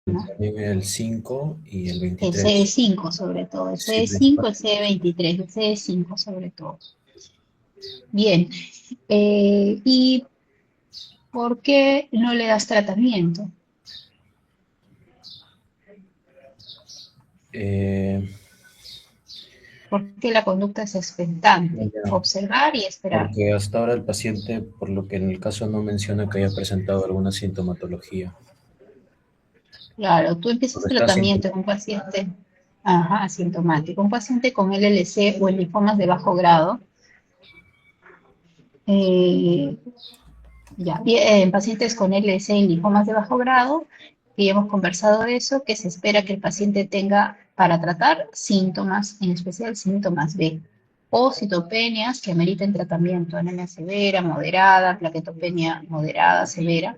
¿no? también el 5 y el El 23. CD5 sobre todo, el Sí, CD5, el principalmente. CD23, el CD5 sobre todo. Bien, ¿y por qué no le das tratamiento? Eh, Porque la conducta es expectante, ya, observar y esperar. porque hasta ahora el paciente, por lo que en el caso no menciona que haya presentado alguna sintomatología. Claro, tú empiezas Solo está tratamiento en un paciente, ajá, asintomático, un paciente con LLC o en linfomas de bajo grado, eh, ya, bien, en pacientes con LLC y linfomas de bajo grado, que ya hemos conversado de eso, que se espera que el paciente tenga para tratar síntomas, en especial síntomas B, o citopenias que ameriten tratamiento, anemia severa, moderada, plaquetopenia moderada, severa,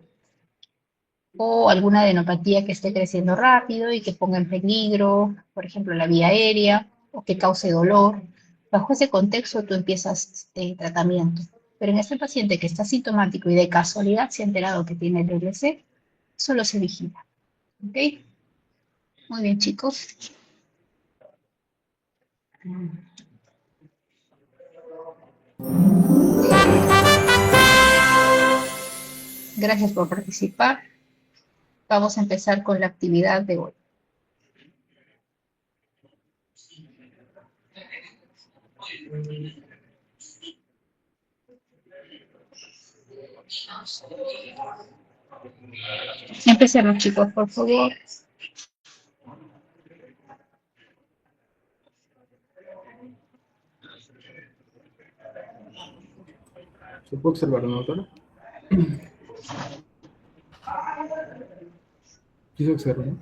o alguna adenopatía que esté creciendo rápido y que ponga en peligro, por ejemplo, la vía aérea o que cause dolor. Bajo ese contexto tú empiezas tratamiento. Pero en este paciente que está sintomático y de casualidad se ha enterado que tiene DLC, solo se vigila. ¿Ok? Muy bien, chicos. Gracias por participar. Vamos a empezar con la actividad de hoy. Empecemos, chicos, por favor. ¿Se puede observar, no, doctora? Sí se observa, ¿no?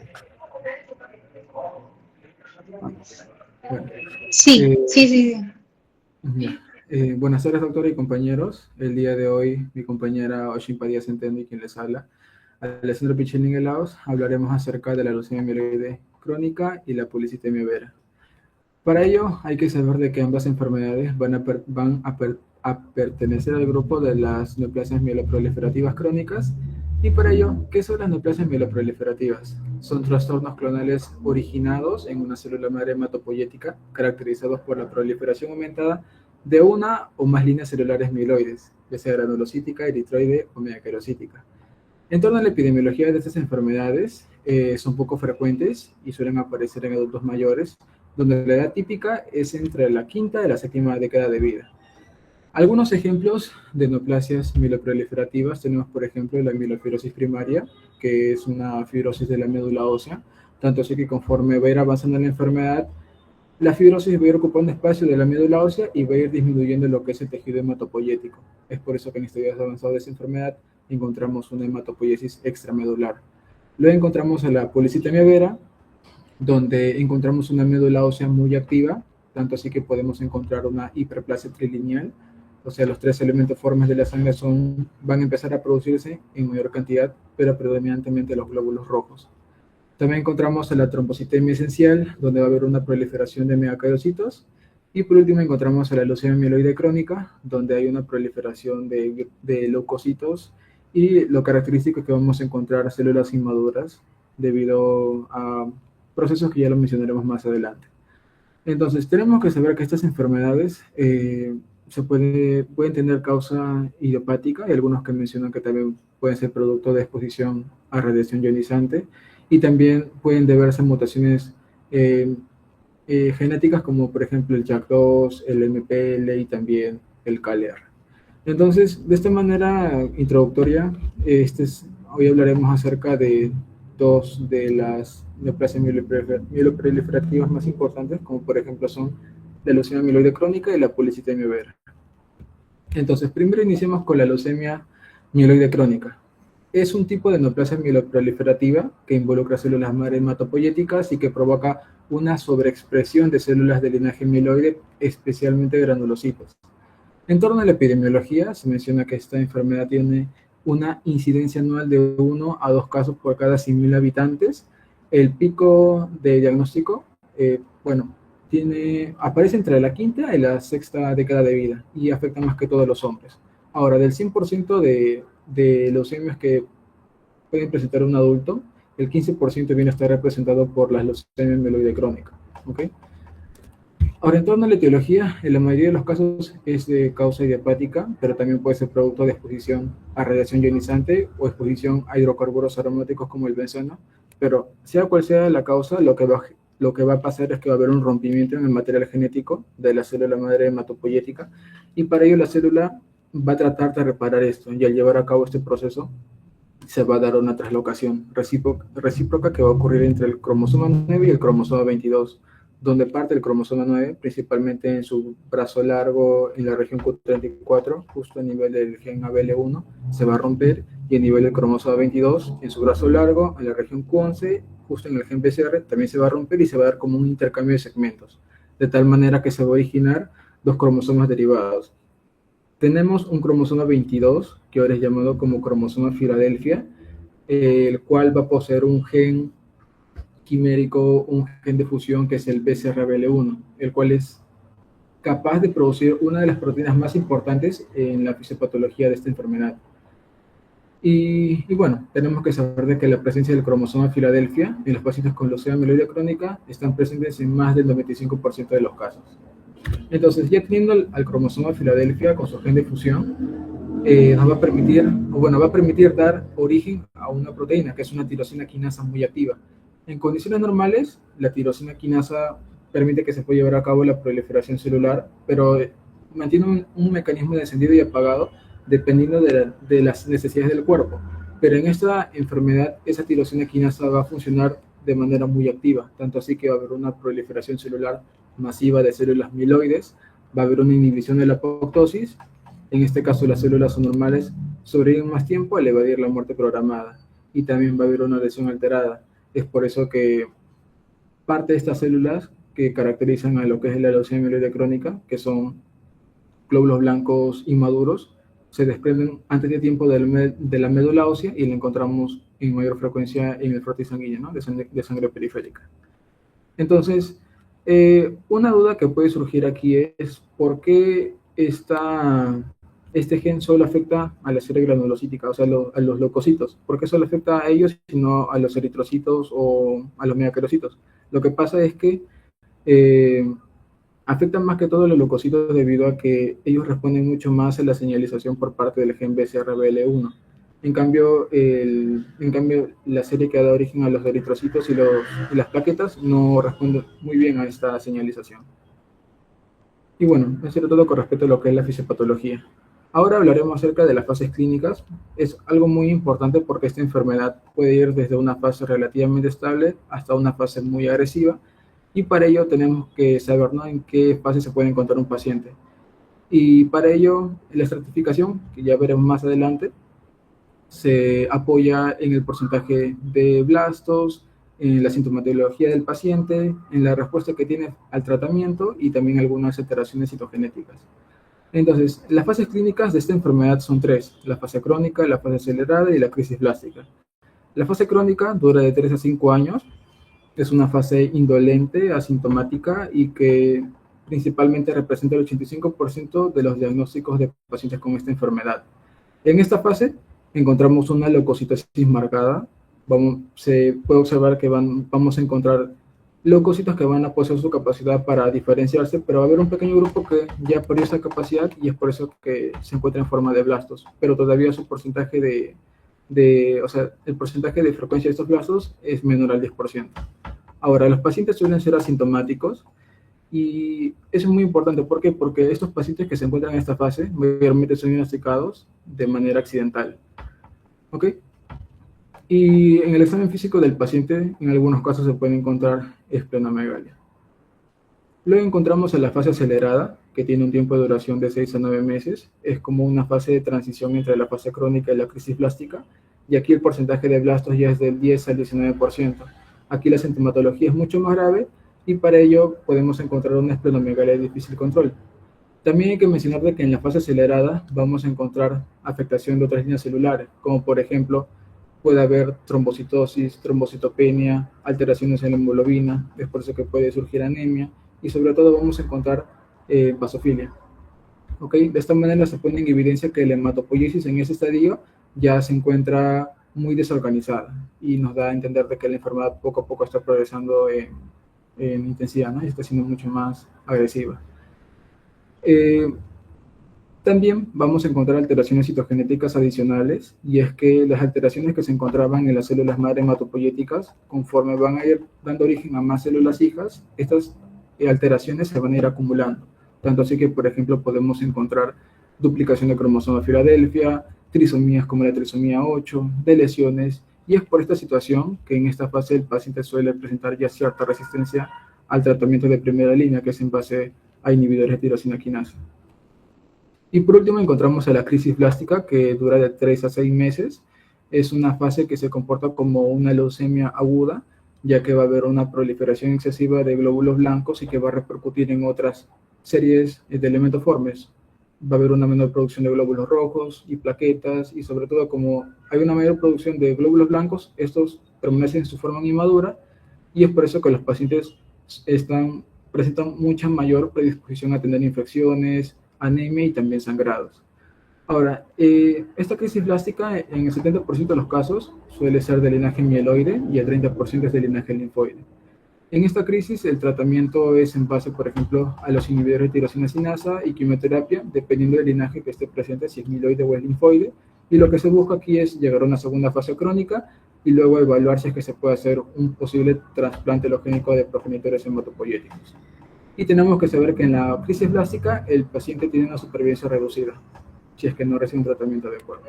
Ah, bueno. Sí, Eh, sí, sí, sí. ya. Buenas tardes, doctora y compañeros. El día de hoy, mi compañera Oshin Padilla Centeno, quien les habla, Alessandro Pichelin Laos, hablaremos acerca de la leucemia mieloide crónica y la policitemia vera. Para ello, hay que saber de que ambas enfermedades a pertenecer al grupo de las neoplasias mieloproliferativas crónicas. Y para ello, ¿qué son las neoplasias mieloproliferativas? Son trastornos clonales originados en una célula madre hematopoyética, caracterizados por la proliferación aumentada de una o más líneas celulares mieloides, ya sea granulocítica, eritroide o megacarocítica. En torno a la epidemiología de estas enfermedades, son poco frecuentes y suelen aparecer en adultos mayores, donde la edad típica es entre la quinta y la séptima década de vida. Algunos ejemplos de neoplasias mieloproliferativas tenemos, por ejemplo, la mielofibrosis primaria, que es una fibrosis de la médula ósea, tanto así que conforme va a ir avanzando en la enfermedad, la fibrosis va a ir ocupando espacio de la médula ósea y va a ir disminuyendo lo que es el tejido hematopoyético. Es por eso que en estadios avanzados de esa enfermedad encontramos una hematopoiesis extramedular. Luego encontramos a la policitemia vera, donde encontramos una médula ósea muy activa, tanto así que podemos encontrar una hiperplasia trilineal, o sea, los tres elementos formes de la sangre van a empezar a producirse en mayor cantidad, pero predominantemente los glóbulos rojos. También encontramos la trombocitemia esencial, donde va a haber una proliferación de megacarocitos. Y por último encontramos la leucemia mieloide crónica, donde hay una proliferación de leucocitos. Y lo característico es que vamos a encontrar células inmaduras debido a procesos que ya lo mencionaremos más adelante. Entonces, tenemos que saber que estas enfermedades pueden tener causa idiopática, y algunos que mencionan que también pueden ser producto de exposición a radiación ionizante, y también pueden deberse a mutaciones eh, genéticas como por ejemplo el JAK2, el MPL y también el CALR. Entonces, de esta manera introductoria, hoy hablaremos acerca de dos de las neoplasias mieloproliferativas más importantes, como por ejemplo son la leucemia mieloide crónica y la policitemia vera. Entonces, primero iniciemos con la leucemia mieloide crónica. Es un tipo de neoplasia mieloproliferativa que involucra células madre hematopoyéticas y que provoca una sobreexpresión de células del linaje mieloide, especialmente granulocitos. En torno a la epidemiología, se menciona que esta enfermedad tiene una incidencia anual de 1 a 2 casos por cada 100.000 habitantes. El pico de diagnóstico, bueno, aparece entre la quinta y la sexta década de vida y afecta más que todo a los hombres. Ahora, del 100% de leucemias que pueden presentar un adulto, El 15% viene a estar representado por la leucemia mieloide crónica. ¿Ok? Ahora, en torno a la etiología, en la mayoría de los casos es de causa idiopática, pero también puede ser producto de exposición a radiación ionizante o exposición a hidrocarburos aromáticos como el benceno. Pero sea cual sea la causa, lo que va a pasar es que va a haber un rompimiento en el material genético de la célula madre hematopoyética, y para ello la célula va a tratar de reparar esto, y al llevar a cabo este proceso se va a dar una traslocación recíproca que va a ocurrir entre el cromosoma 9 y el cromosoma 22, donde parte el cromosoma 9, principalmente en su brazo largo, en la región Q34, justo a nivel del gen ABL1, se va a romper, y a nivel del cromosoma 22, en su brazo largo, en la región Q11, justo en el gen BCR, también se va a romper y se va a dar como un intercambio de segmentos, de tal manera que se va a originar dos cromosomas derivados. Tenemos un cromosoma 22, que ahora es llamado como cromosoma Filadelfia, el cual va a poseer un gen quimérico, un gen de fusión que es el BCR-ABL1, el cual es capaz de producir una de las proteínas más importantes en la fisiopatología de esta enfermedad. Y bueno, tenemos que saber de que la presencia del cromosoma Filadelfia en los pacientes con leucemia mieloide crónica están presentes en más del 95% de los casos. Entonces, ya teniendo al cromosoma Filadelfia con su gen de fusión, nos va a permitir dar origen a una proteína, que es una tirosina quinasa muy activa. En condiciones normales, la tirosina quinasa permite que se pueda llevar a cabo la proliferación celular, pero mantiene un mecanismo de encendido y apagado dependiendo de las necesidades del cuerpo. Pero en esta enfermedad, esa tirosina quinasa va a funcionar de manera muy activa, tanto así que va a haber una proliferación celular masiva de células mieloides, va a haber una inhibición de la apoptosis. En este caso, las células anormales sobreviven más tiempo al evadir la muerte programada, y también va a haber una lesión alterada. Es por eso que parte de estas células que caracterizan a lo que es la leucemia mieloide crónica, que son glóbulos blancos inmaduros, se desprenden antes de tiempo de la médula ósea y la encontramos en mayor frecuencia en el frotis sanguíneo, ¿no? de sangre periférica. Entonces, una duda que puede surgir aquí es ¿por qué este gen solo afecta a la serie granulocítica, o sea, a los leucocitos? ¿Por qué solo afecta a ellos y no a los eritrocitos o a los megaquerocitos? Lo que pasa es que afectan más que todo a los leucocitos debido a que ellos responden mucho más a la señalización por parte del gen BCR-ABL1. En cambio, la serie que da origen a los eritrocitos y las plaquetas no responden muy bien a esta señalización. Y bueno, eso era todo con respecto a lo que es la fisiopatología. Ahora hablaremos acerca de las fases clínicas. Es algo muy importante porque esta enfermedad puede ir desde una fase relativamente estable hasta una fase muy agresiva, y para ello tenemos que saber, ¿no?, en qué fase se puede encontrar un paciente. Y para ello, la estratificación, que ya veremos más adelante, se apoya en el porcentaje de blastos, en la sintomatología del paciente, en la respuesta que tiene al tratamiento y también algunas alteraciones citogenéticas. Entonces, las fases clínicas de esta enfermedad son tres: la fase crónica, la fase acelerada y la crisis blástica. La fase crónica dura de 3 a 5 años, es una fase indolente, asintomática y que principalmente representa el 85% de los diagnósticos de pacientes con esta enfermedad. En esta fase encontramos una leucocitosis marcada. Se puede observar que vamos a encontrar leucocitos que van a poseer su capacidad para diferenciarse, pero va a haber un pequeño grupo que ya perdió esa capacidad y es por eso que se encuentra en forma de blastos, pero todavía su porcentaje el porcentaje de frecuencia de estos blastos es menor al 10%. Ahora, los pacientes suelen ser asintomáticos y eso es muy importante. ¿Por qué? Porque estos pacientes que se encuentran en esta fase mayormente son diagnosticados de manera accidental. ¿Ok? Y en el examen físico del paciente, en algunos casos se puede encontrar esplenomegalia. Luego encontramos a la fase acelerada, que tiene un tiempo de duración de 6 a 9 meses. Es como una fase de transición entre la fase crónica y la crisis blástica, y aquí el porcentaje de blastos ya es del 10 al 19%. Aquí la sintomatología es mucho más grave y para ello podemos encontrar una esplenomegalia de difícil control. También hay que mencionar de que en la fase acelerada vamos a encontrar afectación de otras líneas celulares, como por ejemplo puede haber trombocitosis, trombocitopenia, alteraciones en la hemoglobina, es por eso que puede surgir anemia, y sobre todo vamos a encontrar basofilia. ¿Okay? De esta manera se pone en evidencia que la hematopoiesis en ese estadio ya se encuentra muy desorganizada y nos da a entender de que la enfermedad poco a poco está progresando en intensidad, ¿no? Y está siendo mucho más agresiva. También vamos a encontrar alteraciones citogenéticas adicionales, y es que las alteraciones que se encontraban en las células madre hematopoyéticas, conforme van a ir dando origen a más células hijas, estas alteraciones se van a ir acumulando. Tanto así que, por ejemplo, podemos encontrar duplicación de cromosoma Filadelfia, trisomías como la trisomía 8, deleciones, y es por esta situación que en esta fase el paciente suele presentar ya cierta resistencia al tratamiento de primera línea, que es en base a inhibidores de tirosina quinasa. Y por último encontramos a la crisis blástica, que dura de 3 a 6 meses. Es una fase que se comporta como una leucemia aguda, ya que va a haber una proliferación excesiva de glóbulos blancos y que va a repercutir en otras series de elementos formes. Va a haber una menor producción de glóbulos rojos y plaquetas, y sobre todo como hay una mayor producción de glóbulos blancos, estos permanecen en su forma inmadura, y es por eso que los pacientes presentan mucha mayor predisposición a tener infecciones, anemia y también sangrados. Ahora, esta crisis blástica en el 70% de los casos suele ser de linaje mieloide y el 30% es de linaje linfoide. En esta crisis el tratamiento es en base, por ejemplo, a los inhibidores de tirosina quinasa y quimioterapia, dependiendo del linaje que esté presente, si es mieloide o es linfoide, y lo que se busca aquí es llegar a una segunda fase crónica y luego evaluar si es que se puede hacer un posible trasplante alogénico de progenitores hematopoyéticos. Y tenemos que saber que en la crisis blástica el paciente tiene una supervivencia reducida, si es que no recibe un tratamiento adecuado.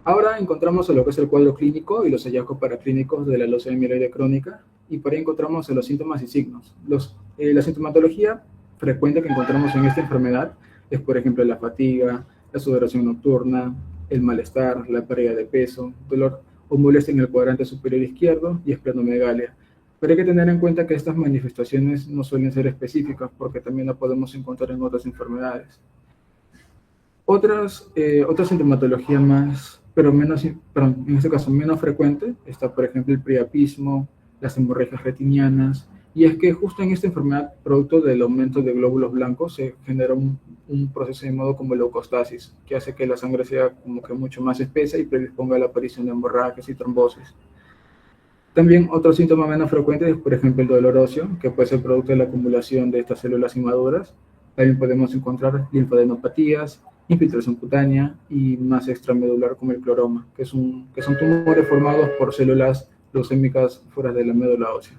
Ahora encontramos lo que es el cuadro clínico y los hallazgos paraclínicos de la leucemia mieloide crónica, y por ahí encontramos los síntomas y signos. La sintomatología frecuente que encontramos en esta enfermedad es, por ejemplo, la fatiga, la sudoración nocturna, el malestar, la pérdida de peso, dolor o molestia en el cuadrante superior izquierdo y esplenomegalia. Pero hay que tener en cuenta que estas manifestaciones no suelen ser específicas, porque también las podemos encontrar en otras enfermedades. Otra sintomatología más, en este caso menos frecuente, está por ejemplo el priapismo, las hemorragias retinianas, y es que justo en esta enfermedad, producto del aumento de glóbulos blancos, se genera un proceso llamado como leucostasis, que hace que la sangre sea como que mucho más espesa y predisponga a la aparición de hemorragias y trombosis. También otro síntoma menos frecuente es, por ejemplo, el dolor óseo, que puede ser producto de la acumulación de estas células inmaduras. También podemos encontrar linfadenopatías, infiltración cutánea y masa extramedular como el cloroma, que son tumores formados por células leucémicas fuera de la médula ósea.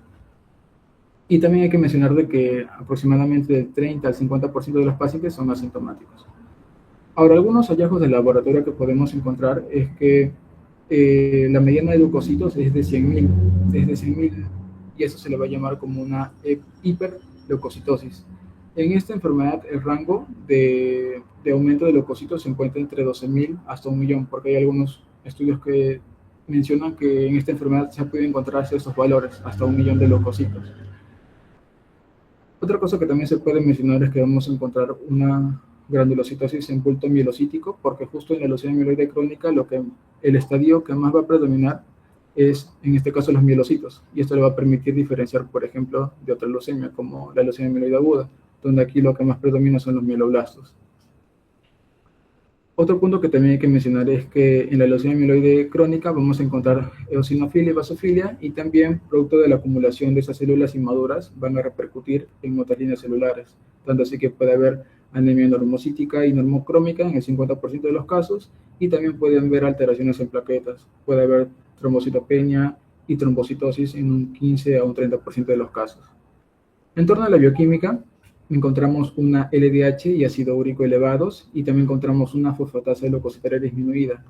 Y también hay que mencionar de que aproximadamente del 30 al 50% de los pacientes son asintomáticos. Ahora, algunos hallazgos de laboratorio que podemos encontrar es que la mediana de leucocitos es de 100.000, y eso se le va a llamar como una hiperleucocitosis. En esta enfermedad el rango de aumento de leucocitos se encuentra entre 12.000 hasta 1.000.000, porque hay algunos estudios que mencionan que en esta enfermedad se pueden encontrarse estos valores, hasta 1.000.000 de leucocitos. Otra cosa que también se puede mencionar es que vamos a encontrar una granulocitosis en bulto mielocítico, porque justo en la leucemia mieloide crónica el estadio que más va a predominar es, en este caso, los mielocitos, y esto le va a permitir diferenciar, por ejemplo, de otra leucemia, como la leucemia mieloide aguda, donde aquí lo que más predomina son los mieloblastos. Otro punto que también hay que mencionar es que en la leucemia mieloide crónica vamos a encontrar eosinofilia y basofilia, y también, producto de la acumulación de esas células inmaduras, van a repercutir en otras líneas celulares, tanto así que puede haber anemia normocítica y normocrómica en el 50% de los casos, y también pueden haber alteraciones en plaquetas, puede haber trombocitopenia y trombocitosis en un 15 a un 30% de los casos. En torno a la bioquímica, encontramos una LDH y ácido úrico elevados, y también encontramos una fosfatasa leucocitaria disminuida.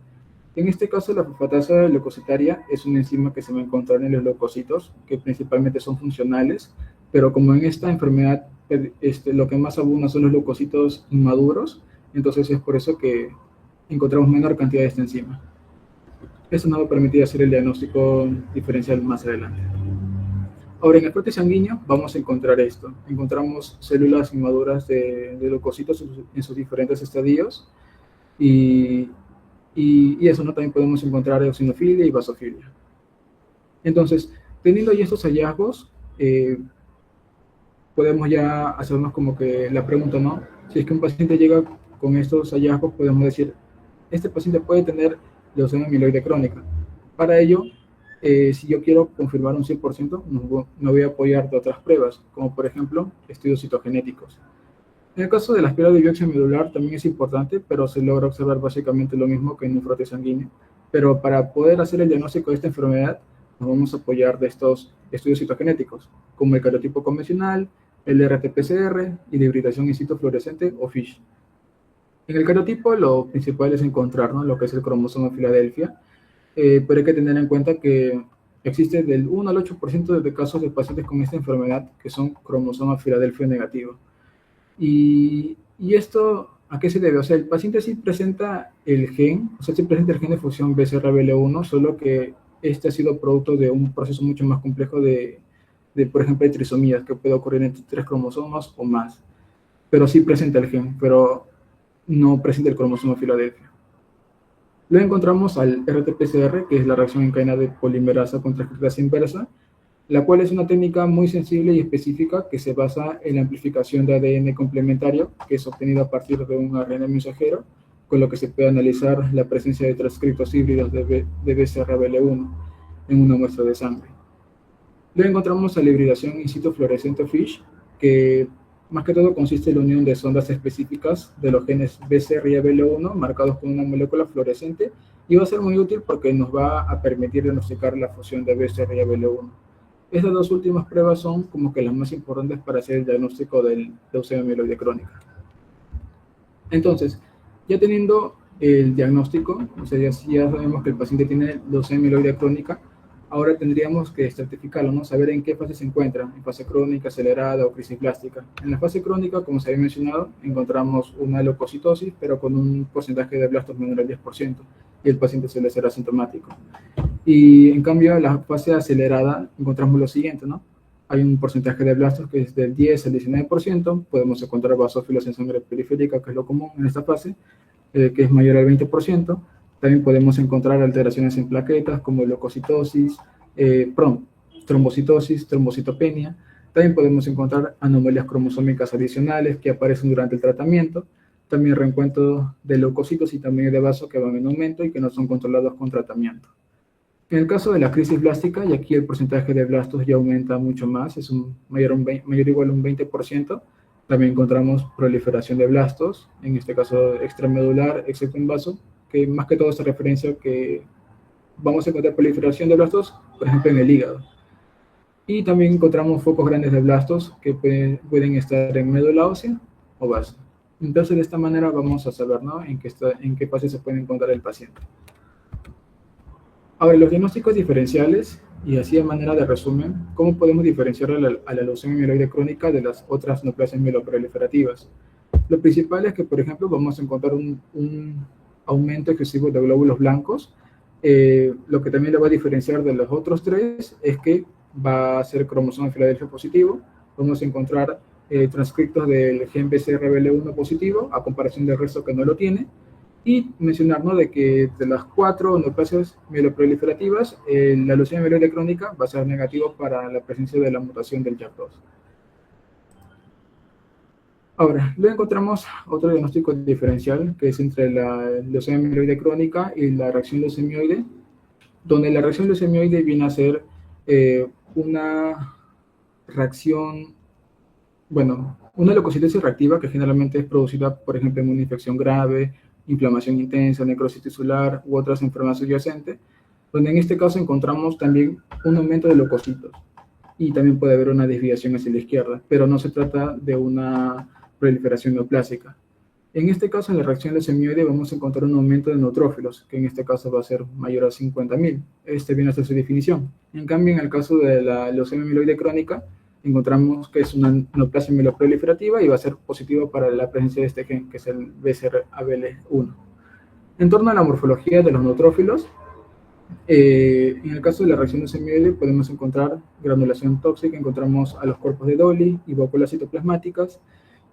En este caso, la fosfatasa leucocitaria es una enzima que se va a encontrar en los leucocitos, que principalmente son funcionales, pero como en esta enfermedad lo que más abunda son los leucocitos inmaduros, entonces es por eso que encontramos menor cantidad de esta enzima. Eso nos va a permitir hacer el diagnóstico diferencial más adelante. Ahora, en el corte sanguíneo vamos a encontrar esto. Encontramos células inmaduras de leucocitos en sus diferentes estadios, y eso, ¿no? También podemos encontrar eosinofilia y basofilia. Entonces, teniendo ya estos hallazgos, podemos ya hacernos como que la pregunta, ¿no? Si es que un paciente llega con estos hallazgos, podemos decir, este paciente puede tener leucemia mieloide crónica. Para ello, si yo quiero confirmar un 100%, me voy a apoyar de otras pruebas, como por ejemplo, estudios citogenéticos. En el caso de las pruebas de biopsia medular también es importante, pero se logra observar básicamente lo mismo que en un frote sanguíneo. Pero para poder hacer el diagnóstico de esta enfermedad, nos vamos a apoyar de estos estudios citogenéticos, como el cariotipo convencional, el RT-PCR y la hibridación in situ fluorescente o FISH. En el cariotipo lo principal es encontrar, ¿no?, lo que es el cromosoma Filadelfia, pero hay que tener en cuenta que existe del 1 al 8% de casos de pacientes con esta enfermedad que son cromosoma Filadelfia negativo. Y esto, ¿a qué se debe? O sea, el paciente sí presenta el gen, o sea, sí presenta el gen de fusión BCR-ABL1, solo que este ha sido producto de un proceso mucho más complejo de por ejemplo, de trisomías, que puede ocurrir entre 3 cromosomas o más. Pero sí presenta el gen, pero no presenta el cromosoma Filadelfia. Luego encontramos al RT-PCR, que es la reacción en cadena de polimerasa con transcriptasa inversa, la cual es una técnica muy sensible y específica que se basa en la amplificación de ADN complementario, que es obtenido a partir de un ARN mensajero, con lo que se puede analizar la presencia de transcriptos híbridos de BCR-ABL1 en una muestra de sangre. Luego encontramos a la hibridación in situ fluorescente FISH, que más que todo consiste en la unión de sondas específicas de los genes BCR y ABL1 marcados con una molécula fluorescente, y va a ser muy útil porque nos va a permitir diagnosticar la fusión de BCR y ABL1. Estas dos últimas pruebas son como que las más importantes para hacer el diagnóstico del leucemia mieloide crónica. Entonces, ya teniendo el diagnóstico, o sea, ya sabemos que el paciente tiene leucemia mieloide crónica, ahora tendríamos que estratificarlo, ¿no? Saber en qué fase se encuentra, en fase crónica, acelerada o crisis blástica. En la fase crónica, como se había mencionado, encontramos una leucocitosis, pero con un porcentaje de blastos menor al 10%, y el paciente suele ser asintomático. Y en cambio, en la fase acelerada encontramos lo siguiente, ¿no? Hay un porcentaje de blastos que es del 10 al 19%, podemos encontrar basófilos en sangre periférica, que es lo común en esta fase, que es mayor al 20%. También podemos encontrar alteraciones en plaquetas como leucocitosis, trombocitosis, trombocitopenia. También podemos encontrar anomalías cromosómicas adicionales que aparecen durante el tratamiento. También reencuentro de leucocitos y también de vaso que van en aumento y que no son controlados con tratamiento. En el caso de la crisis blástica, y aquí el porcentaje de blastos ya aumenta mucho más, es mayor o igual a un 20%, también encontramos proliferación de blastos, en este caso extramedular, excepto en vaso, que más que todo hace referencia que vamos a encontrar proliferación de blastos, por ejemplo, en el hígado. Y también encontramos focos grandes de blastos que pueden estar en médula ósea o vaso. Entonces, de esta manera vamos a saber, ¿no?, en qué fase se puede encontrar el paciente. Ahora, los diagnósticos diferenciales, y así de manera de resumen, ¿cómo podemos diferenciar a la leucemia mieloide crónica de las otras neoplasias mieloproliferativas? Lo principal es que, por ejemplo, vamos a encontrar un aumento excesivo de glóbulos blancos. Lo que también lo va a diferenciar de los otros tres es que va a ser cromosoma Filadelfia positivo. Vamos a encontrar transcriptos del gen BCR-ABL1 positivo, a comparación del resto que no lo tiene. Y mencionar, ¿no?, de que de las 4 neoplasias mieloproliferativas, la leucemia mieloide crónica va a ser negativo para la presencia de la mutación del JAK2. Ahora, luego encontramos otro diagnóstico diferencial, que es entre la leucemia mieloide crónica y la reacción leucemioide, donde la reacción leucemioide viene a ser una reacción, bueno, una leucocitosis reactiva que generalmente es producida, por ejemplo, en una infección grave, inflamación intensa, necrosis tisular u otras enfermedades subyacentes, donde en este caso encontramos también un aumento de leucocitos y también puede haber una desviación hacia la izquierda, pero no se trata de una proliferación neoplásica. En este caso, en la reacción leucemioide vamos a encontrar un aumento de neutrófilos, que en este caso va a ser mayor a 50.000. Este viene a ser su definición. En cambio, en el caso de la leucemia mieloide crónica, encontramos que es una neoplasia mieloproliferativa y va a ser positivo para la presencia de este gen, que es el BCR-ABL1. En torno a la morfología de los neutrófilos, en el caso de la reacción leucemioide podemos encontrar granulación tóxica, encontramos a los cuerpos de Dolly y vacuolas citoplasmáticas,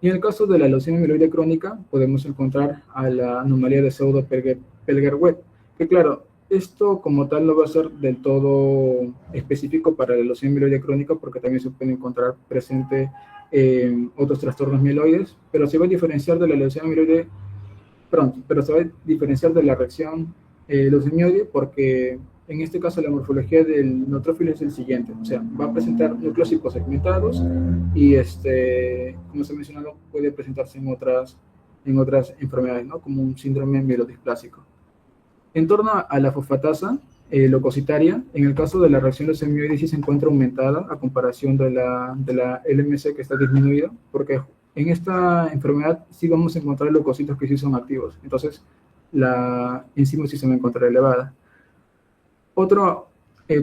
y en el caso de la leucemia mieloide crónica podemos encontrar a la anomalía de Pseudo-Pelger-Webb, que claro, esto como tal no va a ser del todo específico para la leucemia mieloide crónica porque también se puede encontrar presente en otros trastornos mieloides, pero se va a diferenciar de la leucemia mieloide, pero se va a diferenciar de la reacción leucemioide porque en este caso la morfología del neutrófilo es el siguiente, o sea, va a presentar núcleos hiposegmentados y como se ha mencionado, puede presentarse en otras enfermedades, ¿no? Como un síndrome mielodisplásico. En torno a la fosfatasa leucocitaria, en el caso de la reacción leucemioide sí se encuentra aumentada a comparación de la LMC que está disminuida, porque en esta enfermedad sí vamos a encontrar leucocitos que sí son activos, entonces la enzima sí se va a encontrar elevada. Otro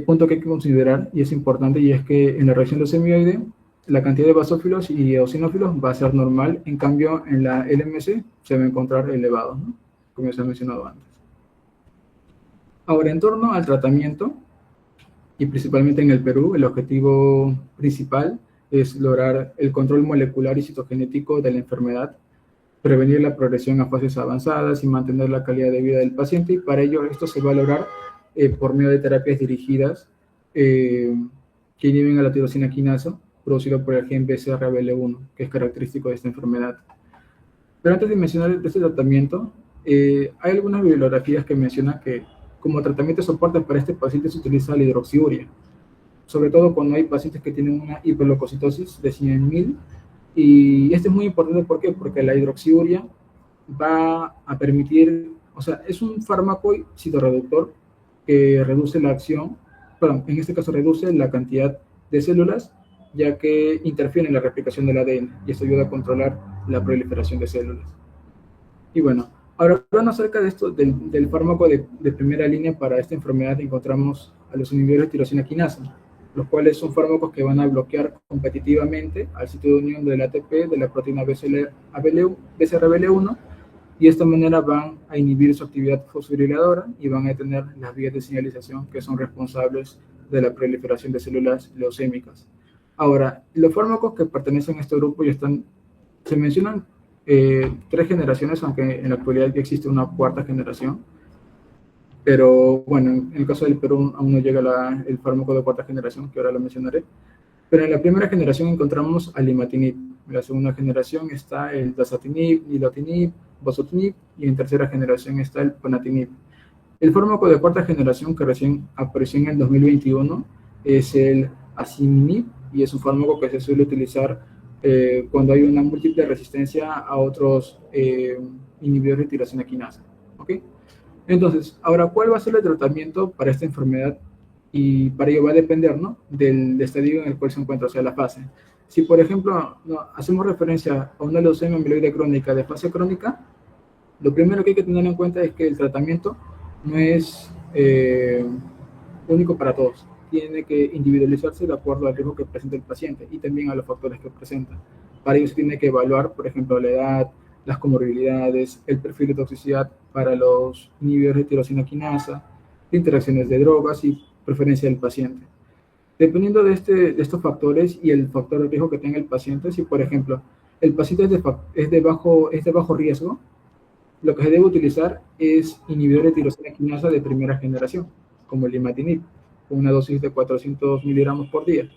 punto que hay que considerar, y es importante, y es que en la reacción leucemioide la cantidad de basófilos y eosinófilos va a ser normal, en cambio en la LMC se va a encontrar elevado, ¿no? Como ya se ha mencionado antes. Ahora, en torno al tratamiento, y principalmente en el Perú, el objetivo principal es lograr el control molecular y citogenético de la enfermedad, prevenir la progresión a fases avanzadas y mantener la calidad de vida del paciente, y para ello esto se va a lograr por medio de terapias dirigidas que inhiben a la tirosina quinasa, producido por el gen BCR-ABL1, que es característico de esta enfermedad. Pero antes de mencionar este tratamiento, hay algunas bibliografías que mencionan que como tratamiento de soporte para este paciente se utiliza la hidroxiuria, sobre todo cuando hay pacientes que tienen una hiperleucocitosis de 100.000, y esto es muy importante, ¿por qué? Porque la hidroxiuria va a permitir, o sea, es un fármaco citorreductor que reduce la acción, perdón, en este caso reduce la cantidad de células, ya que interfiere en la replicación del ADN, y esto ayuda a controlar la proliferación de células. Y bueno, ahora hablando acerca de esto, del fármaco de primera línea para esta enfermedad, encontramos a los inhibidores de tirosina quinasa, los cuales son fármacos que van a bloquear competitivamente al sitio de unión del ATP de la proteína BCR-ABL1, y de esta manera van a inhibir su actividad fosforiladora y van a detener las vías de señalización que son responsables de la proliferación de células leucémicas. Ahora, los fármacos que pertenecen a este grupo ya se mencionan 3 generaciones, aunque en la actualidad ya existe una 4ª generación. Pero bueno, en el caso del Perú aún no llega el fármaco de 4ª generación, que ahora lo mencionaré. Pero en la primera generación encontramos al imatinib. En la segunda generación está el dasatinib, nilotinib, bosutinib, y en tercera generación está el ponatinib. El fármaco de 4ª generación que recién apareció en el 2021 es el asciminib, y es un fármaco que se suele utilizar cuando hay una múltiple resistencia a otros inhibidores de tirosina quinasa. ¿Okay? Entonces, ahora, ¿cuál va a ser el tratamiento para esta enfermedad? Y para ello va a depender, ¿no?, del estadio en el cual se encuentra, o sea, la fase. Si, por ejemplo, hacemos referencia a una leucemia mieloide crónica de fase crónica, lo primero que hay que tener en cuenta es que el tratamiento no es único para todos. Tiene que individualizarse de acuerdo al riesgo que presenta el paciente y también a los factores que presenta. Para ello se tiene que evaluar, por ejemplo, la edad, las comorbilidades, el perfil de toxicidad para los inhibidores de tirosina quinasa, interacciones de drogas y preferencia del paciente. Dependiendo de estos factores y el factor de riesgo que tenga el paciente, si por ejemplo el paciente es de bajo riesgo, lo que se debe utilizar es inhibidores de tirosina quinasa de primera generación, como el imatinib, con una dosis de 400 miligramos por día.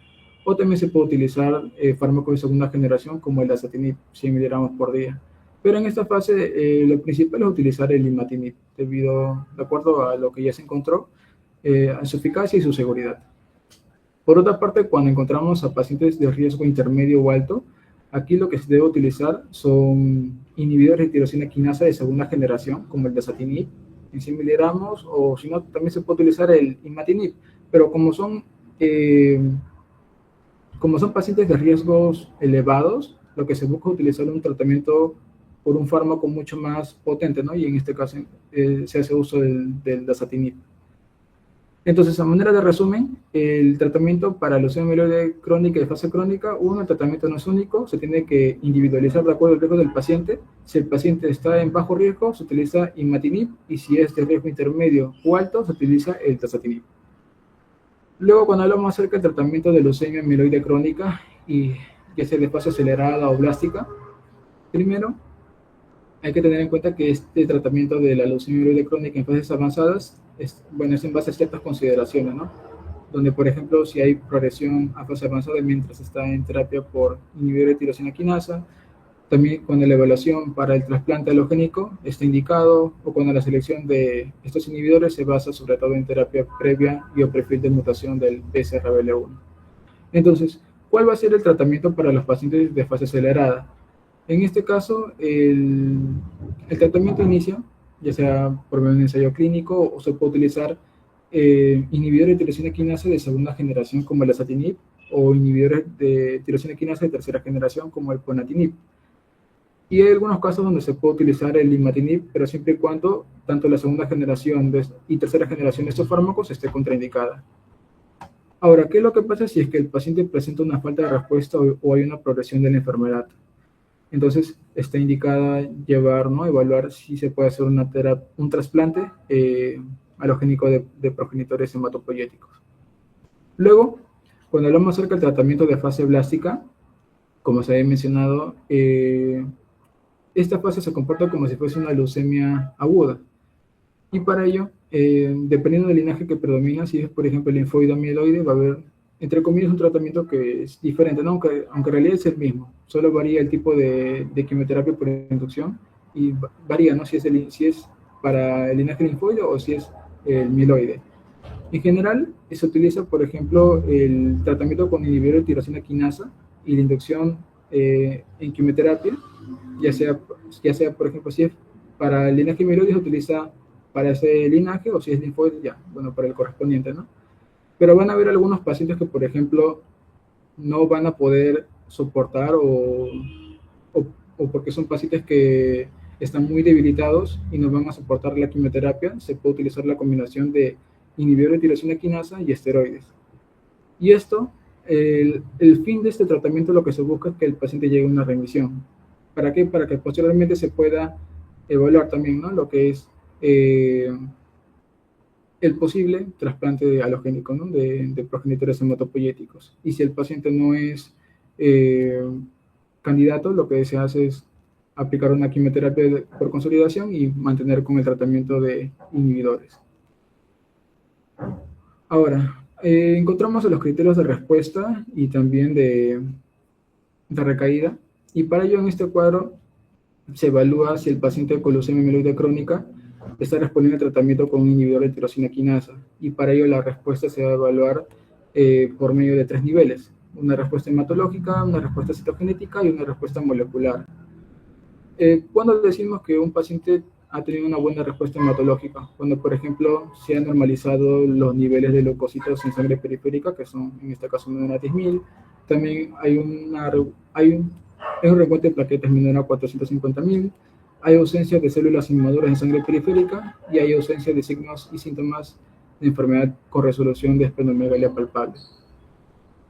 O también se puede utilizar fármacos de segunda generación, como el dasatinib, 100 miligramos por día. Pero en esta fase lo principal es utilizar el imatinib, de acuerdo a lo que ya se encontró, a su eficacia y su seguridad. Por otra parte, cuando encontramos a pacientes de riesgo intermedio o alto, aquí lo que se debe utilizar son inhibidores de tirosina quinasa de segunda generación, como el dasatinib, en 100 miligramos, o si no, también se puede utilizar el imatinib, pero como son pacientes de riesgos elevados, lo que se busca es utilizar un tratamiento por un fármaco mucho más potente, ¿no? Y en este caso se hace uso del dasatinib. Entonces, a manera de resumen, el tratamiento para leucemia mieloide crónica y de fase crónica, el tratamiento no es único, se tiene que individualizar de acuerdo al riesgo del paciente. Si el paciente está en bajo riesgo, se utiliza imatinib, y si es de riesgo intermedio o alto, se utiliza el dasatinib. Luego, cuando hablamos acerca del tratamiento de leucemia mieloide crónica, y ya sea de fase acelerada o blástica, primero hay que tener en cuenta que este tratamiento de la leucemia mieloide crónica en fases avanzadas es en base a ciertas consideraciones, ¿no? Donde, por ejemplo, si hay progresión a fase avanzada mientras está en terapia por inhibidor de tirosina quinasa, También cuando la evaluación para el trasplante halogénico está indicado o cuando la selección de estos inhibidores se basa sobre todo en terapia previa y o perfil de mutación del BCR-ABL1. Entonces, ¿cuál va a ser el tratamiento para los pacientes de fase acelerada? En este caso, el tratamiento inicia, ya sea por medio de un ensayo clínico o se puede utilizar inhibidores de tirosina quinasa de segunda generación como el asatinib o inhibidores de tirosina quinasa de tercera generación como el ponatinib. Y hay algunos casos donde se puede utilizar el imatinib, pero siempre y cuando tanto la segunda generación y tercera generación de estos fármacos esté contraindicada. Ahora, ¿qué es lo que pasa si es que el paciente presenta una falta de respuesta o hay una progresión de la enfermedad? Entonces, está indicada llevar, ¿no? Evaluar si se puede hacer un trasplante halogénico de progenitores hematopoyéticos. Luego, cuando hablamos acerca del tratamiento de fase blástica, como se había mencionado, esta fase se comporta como si fuese una leucemia aguda. Y para ello, dependiendo del linaje que predomina, si es, por ejemplo, el linfoide o mieloide, va a haber, entre comillas, un tratamiento que es diferente, ¿no? aunque en realidad es el mismo. Solo varía el tipo de quimioterapia por inducción y varía, ¿no? Si es para el linaje linfoide o si es el mieloide. En general, se utiliza, por ejemplo, el tratamiento con inhibidor de tirosina quinasa y la inducción en quimioterapia, ya sea, por ejemplo, si es para el linaje mieloide, se utiliza para ese linaje, o si es linfoide, ya, bueno, para el correspondiente, ¿no? Pero van a haber algunos pacientes que, por ejemplo, no van a poder soportar o porque son pacientes que están muy debilitados y no van a soportar la quimioterapia, se puede utilizar la combinación de inhibidor de tirosina quinasa y esteroides. Y esto, el fin de este tratamiento, lo que se busca es que el paciente llegue a una remisión. ¿Para qué? Para que posteriormente se pueda evaluar también, ¿no? Lo que es el posible trasplante halogénico, ¿no? de progenitores hematopoyéticos. Y si el paciente no es candidato, lo que se hace es aplicar una quimioterapia por consolidación y mantener con el tratamiento de inhibidores. Ahora, encontramos los criterios de respuesta y también de recaída, y para ello en este cuadro se evalúa si el paciente con leucemia mieloide crónica está respondiendo al tratamiento con un inhibidor de tirosina quinasa, y para ello la respuesta se va a evaluar por medio de 3 niveles: una respuesta hematológica, una respuesta citogenética y una respuesta molecular. ¿Cuándo decimos que un paciente ha tenido una buena respuesta hematológica? Cuando, por ejemplo, se han normalizado los niveles de leucocitos en sangre periférica, que son, en este caso, menor a 10.000. También hay un recuento de plaquetas menor a 450.000. Hay ausencia de células inmaduras en sangre periférica y hay ausencia de signos y síntomas de enfermedad con resolución de esplenomegalia palpable.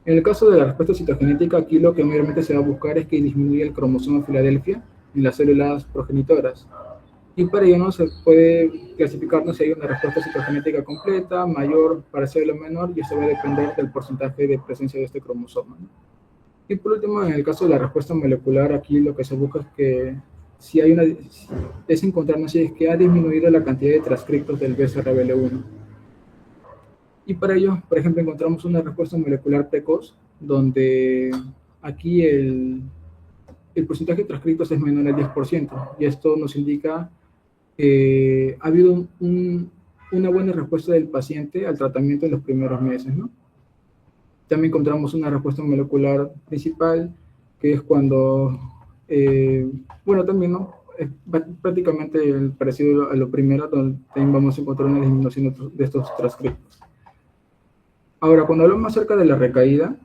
En el caso de la respuesta citogenética, aquí lo que mayormente se va a buscar es que disminuya el cromosoma Filadelfia en las células progenitoras. Y para ello no se puede clasificar si hay una respuesta citogenética completa, mayor, parcial o menor, y eso va a depender del porcentaje de presencia de este cromosoma, ¿no? Y por último, en el caso de la respuesta molecular, aquí lo que se busca es que es encontrarnos si es que ha disminuido la cantidad de transcriptos del BCR-ABL1. Y para ello, por ejemplo, encontramos una respuesta molecular precoz, donde aquí el porcentaje de transcriptos es menor al 10%, y esto nos indica que ha habido una buena respuesta del paciente al tratamiento en los primeros meses, ¿no? También encontramos una respuesta molecular principal, que es cuando, bueno, también, ¿no? Es prácticamente parecido a lo primero, donde también vamos a encontrar una disminución de estos transcriptos. Ahora, cuando hablamos acerca de la recaída,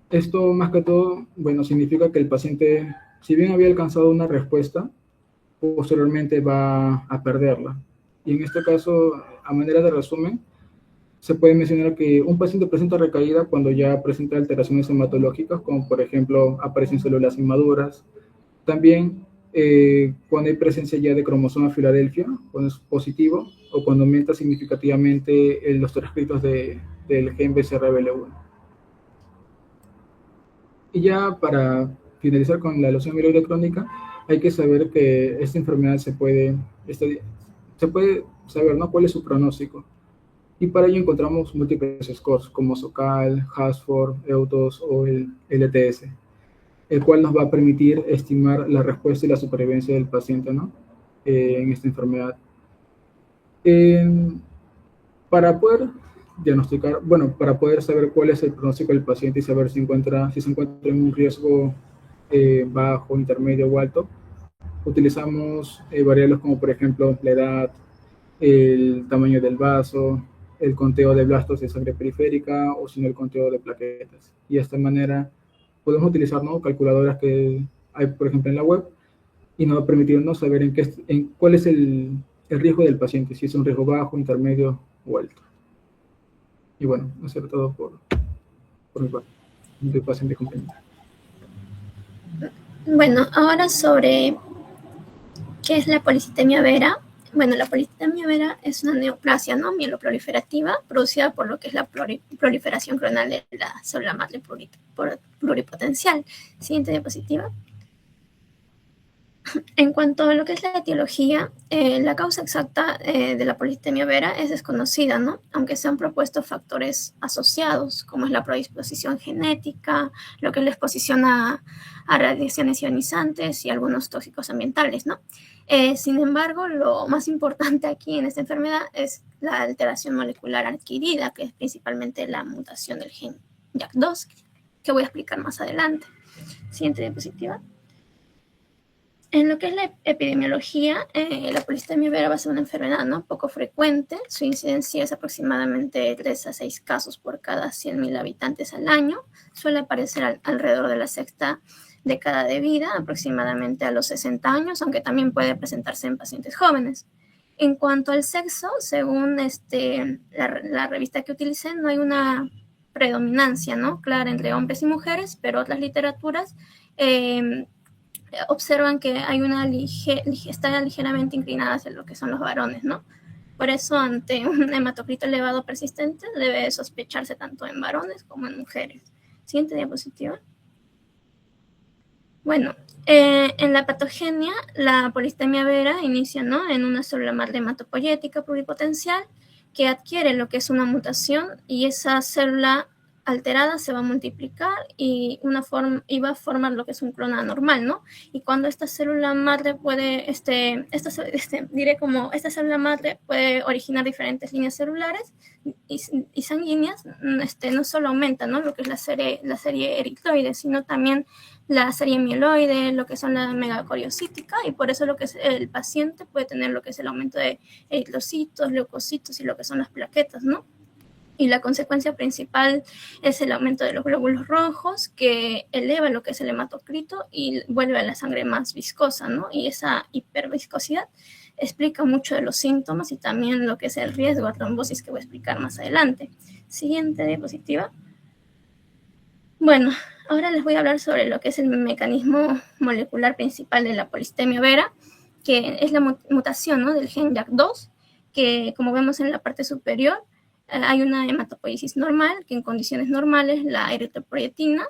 esto más que todo, bueno, significa que el paciente, si bien había alcanzado una respuesta, posteriormente va a perderla. Y en este caso, a manera de resumen, se puede mencionar que un paciente presenta recaída cuando ya presenta alteraciones hematológicas, como por ejemplo aparecen células inmaduras. También cuando hay presencia ya de cromosoma Filadelfia, cuando es positivo, o cuando aumenta significativamente los transcritos del gen BCR-ABL1. Y ya para finalizar con la leucemia mieloide crónica, hay que saber que esta enfermedad se puede saber, ¿no?, cuál es su pronóstico. Y para ello encontramos múltiples scores como SOCAL, HASFOR, EUTOS o el LTS. el cual nos va a permitir estimar la respuesta y la supervivencia del paciente, ¿no? En esta enfermedad. Para poder diagnosticar, bueno, para poder saber cuál es el pronóstico del paciente y saber si se encuentra en un riesgo bajo, intermedio o alto, utilizamos variables como por ejemplo la edad, el tamaño del vaso, el conteo de blastos de sangre periférica o si no el conteo de plaquetas. Y de esta manera podemos utilizar, ¿no?, calculadoras que hay, por ejemplo, en la web y nos va a permitirnos saber cuál es el riesgo del paciente, si es un riesgo bajo, intermedio o alto. Y bueno, eso era todo por mi parte, de paciente compañero. Bueno, ahora sobre qué es la policitemia vera. Bueno, la policitemia vera es una neoplasia, ¿no?, mieloproliferativa producida por lo que es la proliferación clonal de la célula madre pluripotencial. Siguiente diapositiva. En cuanto a lo que es la etiología, la causa exacta de la policitemia vera es desconocida, ¿no?, aunque se han propuesto factores asociados, como es la predisposición genética, lo que es la exposición a radiaciones ionizantes y algunos tóxicos ambientales, ¿no? Sin embargo, lo más importante aquí en esta enfermedad es la alteración molecular adquirida, que es principalmente la mutación del gen JAK2, que voy a explicar más adelante. Siguiente diapositiva. En lo que es la epidemiología, la policitemia vera va a ser una enfermedad, ¿no?, poco frecuente. Su incidencia es aproximadamente 3 a 6 casos por cada 100.000 habitantes al año. Suele aparecer alrededor de la sexta década de vida, aproximadamente a los 60 años, aunque también puede presentarse en pacientes jóvenes. En cuanto al sexo, según la revista que utilicé, no hay una predominancia, ¿no?, clara entre hombres y mujeres, pero otras literaturas observan que hay está ligeramente inclinada hacia lo que son los varones, ¿no? Por eso, ante un hematocrito elevado persistente, debe sospecharse tanto en varones como en mujeres. Siguiente diapositiva. Bueno, en la patogenia, la policitemia vera inicia, ¿no?, en una célula madre hematopoyética pluripotencial que adquiere lo que es una mutación y esa célula alterada se va a multiplicar y va a formar lo que es un clon anormal, ¿no? Y cuando esta célula madre puede, esta célula madre puede originar diferentes líneas celulares y sanguíneas, no solo aumenta, ¿no?, lo que es la serie eritroide, sino también la serie mieloide, lo que son la megacoriocítica, y por eso lo que es el paciente puede tener lo que es el aumento de eritrocitos, leucocitos y lo que son las plaquetas, ¿no? Y la consecuencia principal es el aumento de los glóbulos rojos, que eleva lo que es el hematocrito y vuelve a la sangre más viscosa, ¿no? Y esa hiperviscosidad explica mucho de los síntomas y también lo que es el riesgo a trombosis, que voy a explicar más adelante. Siguiente diapositiva. Bueno, ahora les voy a hablar sobre lo que es el mecanismo molecular principal de la policitemia vera, que es la mutación, ¿no?, del gen JAK2, que como vemos en la parte superior, hay una hematopoiesis normal, que en condiciones normales la eritropoyetina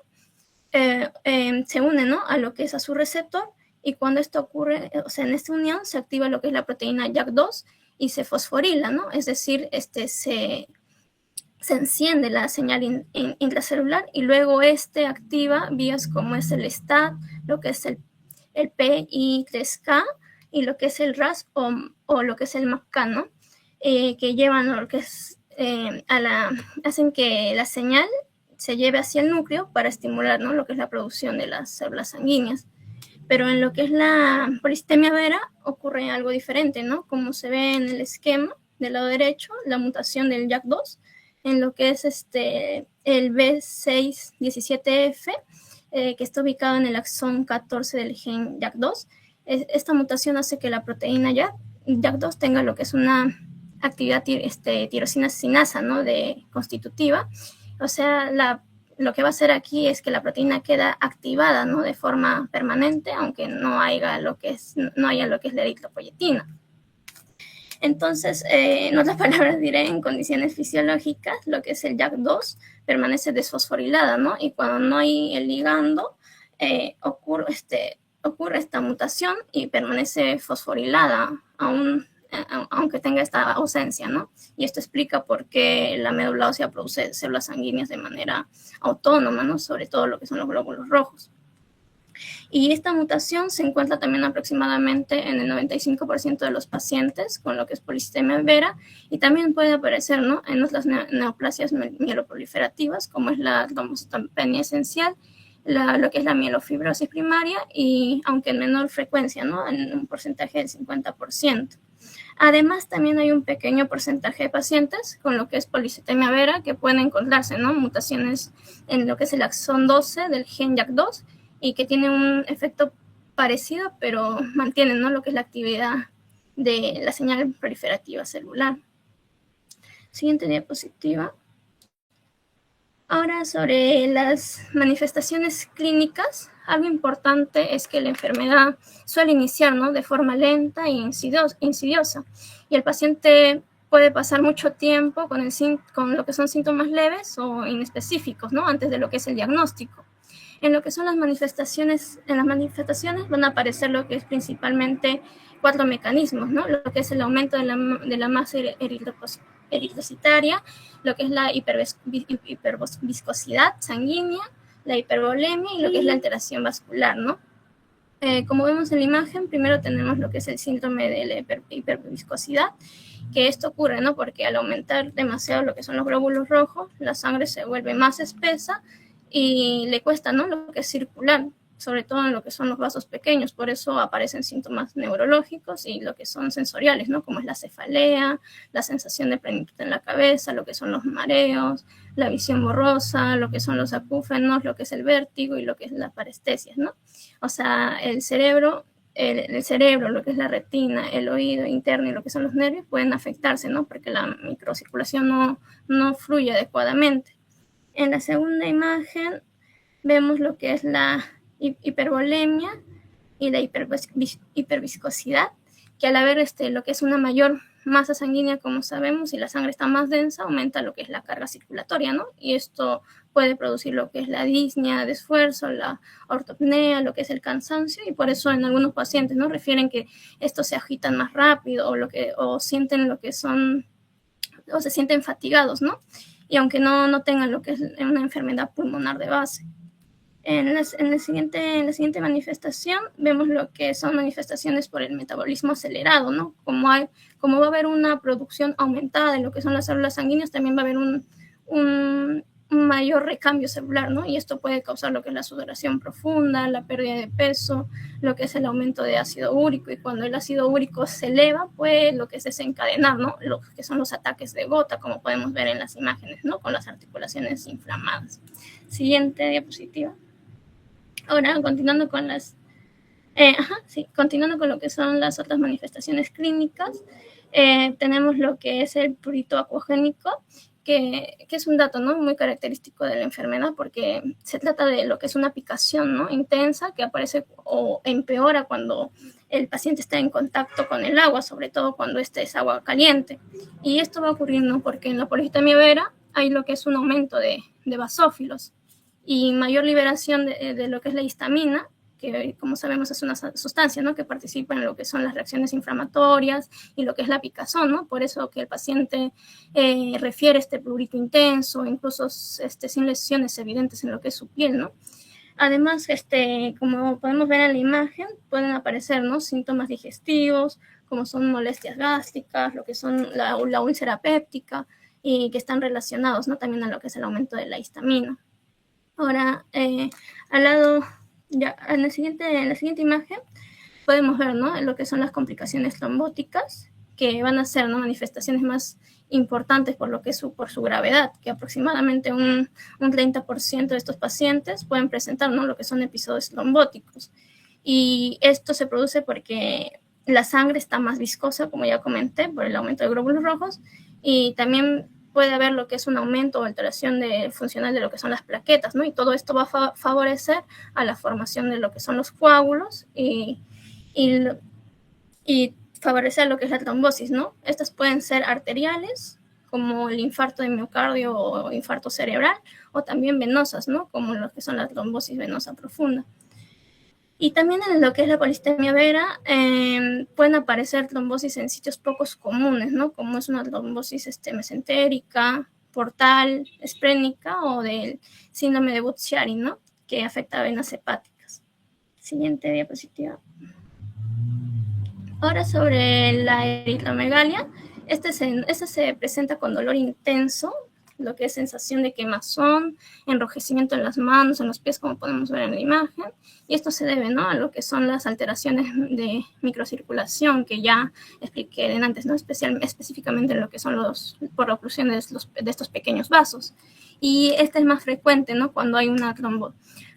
se une, ¿no?, a lo que es a su receptor, y cuando esto ocurre, o sea, en esta unión se activa lo que es la proteína JAK2 y se fosforila, ¿no? Es decir, se enciende la señal intracelular y luego activa vías como es el STAT, lo que es el PI3K y lo que es el RAS o lo que es el MAPK, ¿no? Que llevan lo que es hacen que la señal se lleve hacia el núcleo para estimular, ¿no?, lo que es la producción de las células sanguíneas. Pero en lo que es la policitemia vera ocurre algo diferente, ¿no? Como se ve en el esquema del lado derecho, la mutación del JAK2 en lo que es el B617F, que está ubicado en el axón 14 del gen JAK2. Esta mutación hace que la proteína JAK2 tenga lo que es una actividad tirosina sinasa, ¿no?, constitutiva. O sea, lo que va a hacer aquí es que la proteína queda activada, ¿no?, de forma permanente, aunque no haya lo que es la eritropoyetina. Entonces, en otras palabras diré, en condiciones fisiológicas, lo que es el JAK2 permanece desfosforilada, ¿no? Y cuando no hay el ligando, ocurre esta mutación y permanece fosforilada aunque tenga esta ausencia, ¿no? Y esto explica por qué la médula ósea produce células sanguíneas de manera autónoma, ¿no?, sobre todo lo que son los glóbulos rojos. Y esta mutación se encuentra también aproximadamente en el 95% de los pacientes con lo que es policistemia vera, y también puede aparecer, ¿no?, en las neoplasias mieloproliferativas, como es la trombocitopenia esencial, lo que es la mielofibrosis primaria, y aunque en menor frecuencia, ¿no?, en un porcentaje del 50%. Además, también hay un pequeño porcentaje de pacientes con lo que es policitemia vera que pueden encontrarse, ¿no?, mutaciones en lo que es el axón 12 del gen JAK2 y que tienen un efecto parecido, pero mantienen, ¿no?, lo que es la actividad de la señal proliferativa celular. Siguiente diapositiva. Ahora, sobre las manifestaciones clínicas, algo importante es que la enfermedad suele iniciar, ¿no?, de forma lenta e insidiosa, y el paciente puede pasar mucho tiempo con lo que son síntomas leves o inespecíficos, ¿no?, antes de lo que es el diagnóstico. En lo que son las manifestaciones van a aparecer lo que es principalmente 4 mecanismos, ¿no?, lo que es el aumento de la masa eritrocitaria, lo que es la hiperviscosidad sanguínea, la hipervolemia y lo que es la alteración vascular, ¿no? Como vemos en la imagen, primero tenemos lo que es el síndrome de la hiperviscosidad, que esto ocurre, ¿no?, porque al aumentar demasiado lo que son los glóbulos rojos, la sangre se vuelve más espesa y le cuesta, ¿no?, lo que es circular, sobre todo en lo que son los vasos pequeños. Por eso aparecen síntomas neurológicos y lo que son sensoriales, ¿no?, como es la cefalea, la sensación de plenitud en la cabeza, lo que son los mareos, la visión borrosa, lo que son los acúfenos, lo que es el vértigo y lo que es la parestesia, ¿no? O sea, el cerebro, lo que es la retina, el oído interno y lo que son los nervios pueden afectarse, ¿no?, porque la microcirculación no fluye adecuadamente. En la segunda imagen vemos lo que es la hipervolemia y la hiperviscosidad, que al haber lo que es una mayor masa sanguínea, como sabemos, y la sangre está más densa, aumenta lo que es la carga circulatoria, ¿no? Y esto puede producir lo que es la disnea de esfuerzo, la ortopnea, lo que es el cansancio, y por eso en algunos pacientes, ¿no?, refieren que estos se agitan más rápido o sienten lo que son, o se sienten fatigados, ¿no? Y aunque no tengan lo que es una enfermedad pulmonar de base. En la siguiente manifestación vemos lo que son manifestaciones por el metabolismo acelerado, ¿no? Como va a haber una producción aumentada de lo que son las células sanguíneas, también va a haber un mayor recambio celular, ¿no? Y esto puede causar lo que es la sudoración profunda, la pérdida de peso, lo que es el aumento de ácido úrico, y cuando el ácido úrico se eleva, pues lo que es desencadenar, ¿no?, lo que son los ataques de gota, como podemos ver en las imágenes, ¿no?, con las articulaciones inflamadas. Siguiente diapositiva. Ahora, continuando con lo que son las otras manifestaciones clínicas, tenemos lo que es el prurito acuogénico, que es un dato, ¿no?, muy característico de la enfermedad, porque se trata de lo que es una picación, ¿no?, intensa, que aparece o empeora cuando el paciente está en contacto con el agua, sobre todo cuando este es agua caliente. Y esto va a ocurrir, ¿no?, porque en la policistemia vera hay lo que es un aumento de basófilos y mayor liberación de lo que es la histamina, que como sabemos es una sustancia, ¿no?, que participa en lo que son las reacciones inflamatorias y lo que es la picazón, ¿no? Por eso que el paciente refiere este prurito intenso, incluso sin lesiones evidentes en lo que es su piel, ¿no? Además, como podemos ver en la imagen, pueden aparecer, ¿no?, síntomas digestivos, como son molestias gástricas, lo que son la úlcera péptica, y que están relacionados, ¿no?, también a lo que es el aumento de la histamina. Ahora, al lado, ya en la siguiente imagen, podemos ver, ¿no?, lo que son las complicaciones trombóticas, que van a ser, ¿no?, manifestaciones más importantes por su gravedad, que aproximadamente un 30% de estos pacientes pueden presentar, ¿no?, lo que son episodios trombóticos. Y esto se produce porque la sangre está más viscosa, como ya comenté, por el aumento de glóbulos rojos, y también puede haber lo que es un aumento o alteración funcional de lo que son las plaquetas, ¿no? Y todo esto va a favorecer a la formación de lo que son los coágulos y favorecer lo que es la trombosis, ¿no? Estas pueden ser arteriales, como el infarto de miocardio o infarto cerebral, o también venosas, ¿no?, como lo que son la trombosis venosa profunda. Y también en lo que es la policistemia vera pueden aparecer trombosis en sitios pocos comunes, ¿no?, como es una trombosis mesentérica, portal, esplénica o del síndrome de Budd-Chiari, ¿no?, que afecta a venas hepáticas. Siguiente diapositiva. Ahora sobre la eritromegalia, este se presenta con dolor intenso, lo que es sensación de quemazón, enrojecimiento en las manos, en los pies, como podemos ver en la imagen, y esto se debe, ¿no?, a lo que son las alteraciones de microcirculación que ya expliqué antes, ¿no?, específicamente en lo que son por oclusión de estos pequeños vasos. Y este es más frecuente, ¿no?, cuando hay una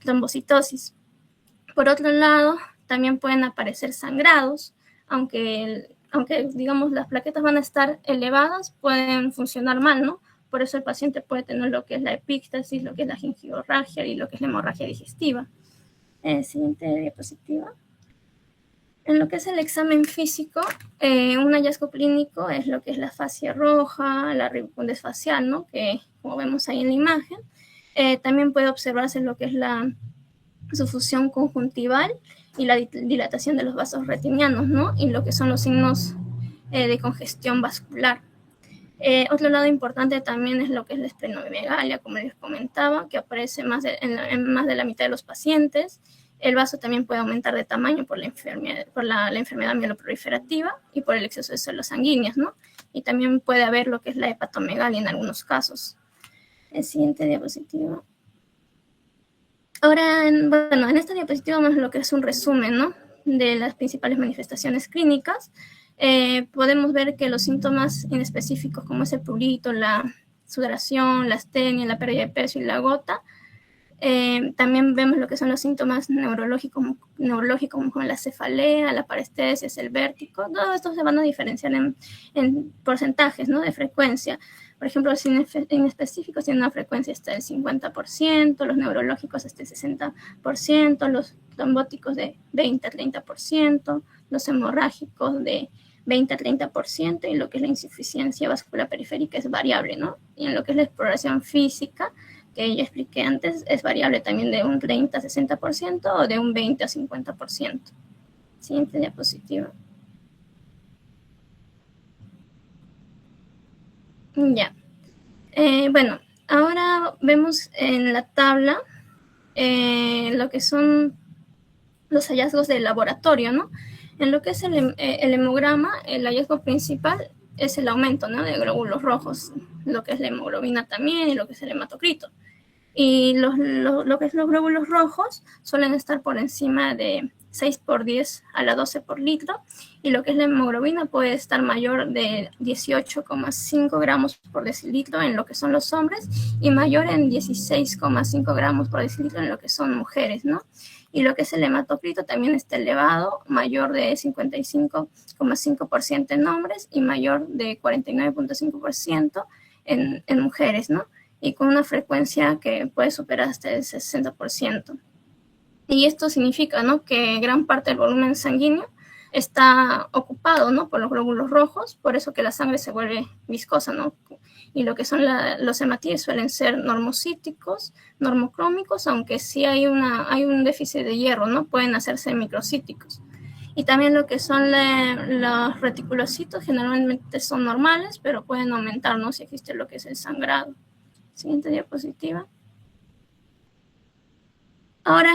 trombocitosis. Por otro lado, también pueden aparecer sangrados, aunque digamos las plaquetas van a estar elevadas, pueden funcionar mal, ¿no? Por eso el paciente puede tener lo que es la epíctasis, lo que es la gingivorragia y lo que es la hemorragia digestiva. Siguiente diapositiva. En lo que es el examen físico, un hallazgo clínico es lo que es la fascia roja, la rubicundez facial, ¿no?, que como vemos ahí en la imagen. También puede observarse lo que es la sufusión conjuntival y la dilatación de los vasos retinianos, ¿no?, y lo que son los signos de congestión vascular. Otro lado importante también es lo que es la esplenomegalia, como les comentaba, que aparece en más de la mitad de los pacientes. El vaso también puede aumentar de tamaño por la enfermedad mieloproliferativa y por el exceso de células sanguíneas, ¿no? Y también puede haber lo que es la hepatomegalia en algunos casos. El siguiente diapositiva. Ahora, en esta diapositiva vemos lo que es un resumen, ¿no?, de las principales manifestaciones clínicas. Podemos ver que los síntomas inespecíficos, como es el prurito, la sudoración, la astenia, la pérdida de peso y la gota. También vemos lo que son los síntomas neurológicos como la cefalea, la parestesia, el vértigo. Todos estos se van a diferenciar en porcentajes, ¿no?, de frecuencia. Por ejemplo, los inespecíficos tienen una frecuencia hasta del 50%, los neurológicos hasta el 60%, los trombóticos de 20 a 30%, los hemorrágicos de 20 a 30%, y lo que es la insuficiencia vascular periférica es variable, ¿no? Y en lo que es la exploración física, que ya expliqué antes, es variable también de un 30 a 60% o de un 20 a 50%. Siguiente diapositiva. Ya. Bueno, ahora vemos en la tabla lo que son los hallazgos de laboratorio, ¿no? En lo que es el hemograma, el hallazgo principal es el aumento, ¿no?, de glóbulos rojos, lo que es la hemoglobina también y lo que es el hematocrito. Y lo que es los glóbulos rojos suelen estar por encima de 6 × 10⁻12 por litro, y lo que es la hemoglobina puede estar mayor de 18,5 gramos por decilitro en lo que son los hombres y mayor en 16,5 gramos por decilitro en lo que son mujeres, ¿no? Y lo que es el hematocrito también está elevado, mayor de 55,5% en hombres y mayor de 49,5% en mujeres, ¿no? Y con una frecuencia que puede superar hasta el 60%. Y esto significa, ¿no?, que gran parte del volumen sanguíneo está ocupado, ¿no?, por los glóbulos rojos, por eso que la sangre se vuelve viscosa, ¿no? Y lo que son los hematíes suelen ser normocíticos, normocrómicos, aunque sí hay un déficit de hierro, ¿no? Pueden hacerse microcíticos. Y también lo que son los reticulocitos generalmente son normales, pero pueden aumentar, ¿no?, si existe lo que es el sangrado. Siguiente diapositiva. Ahora,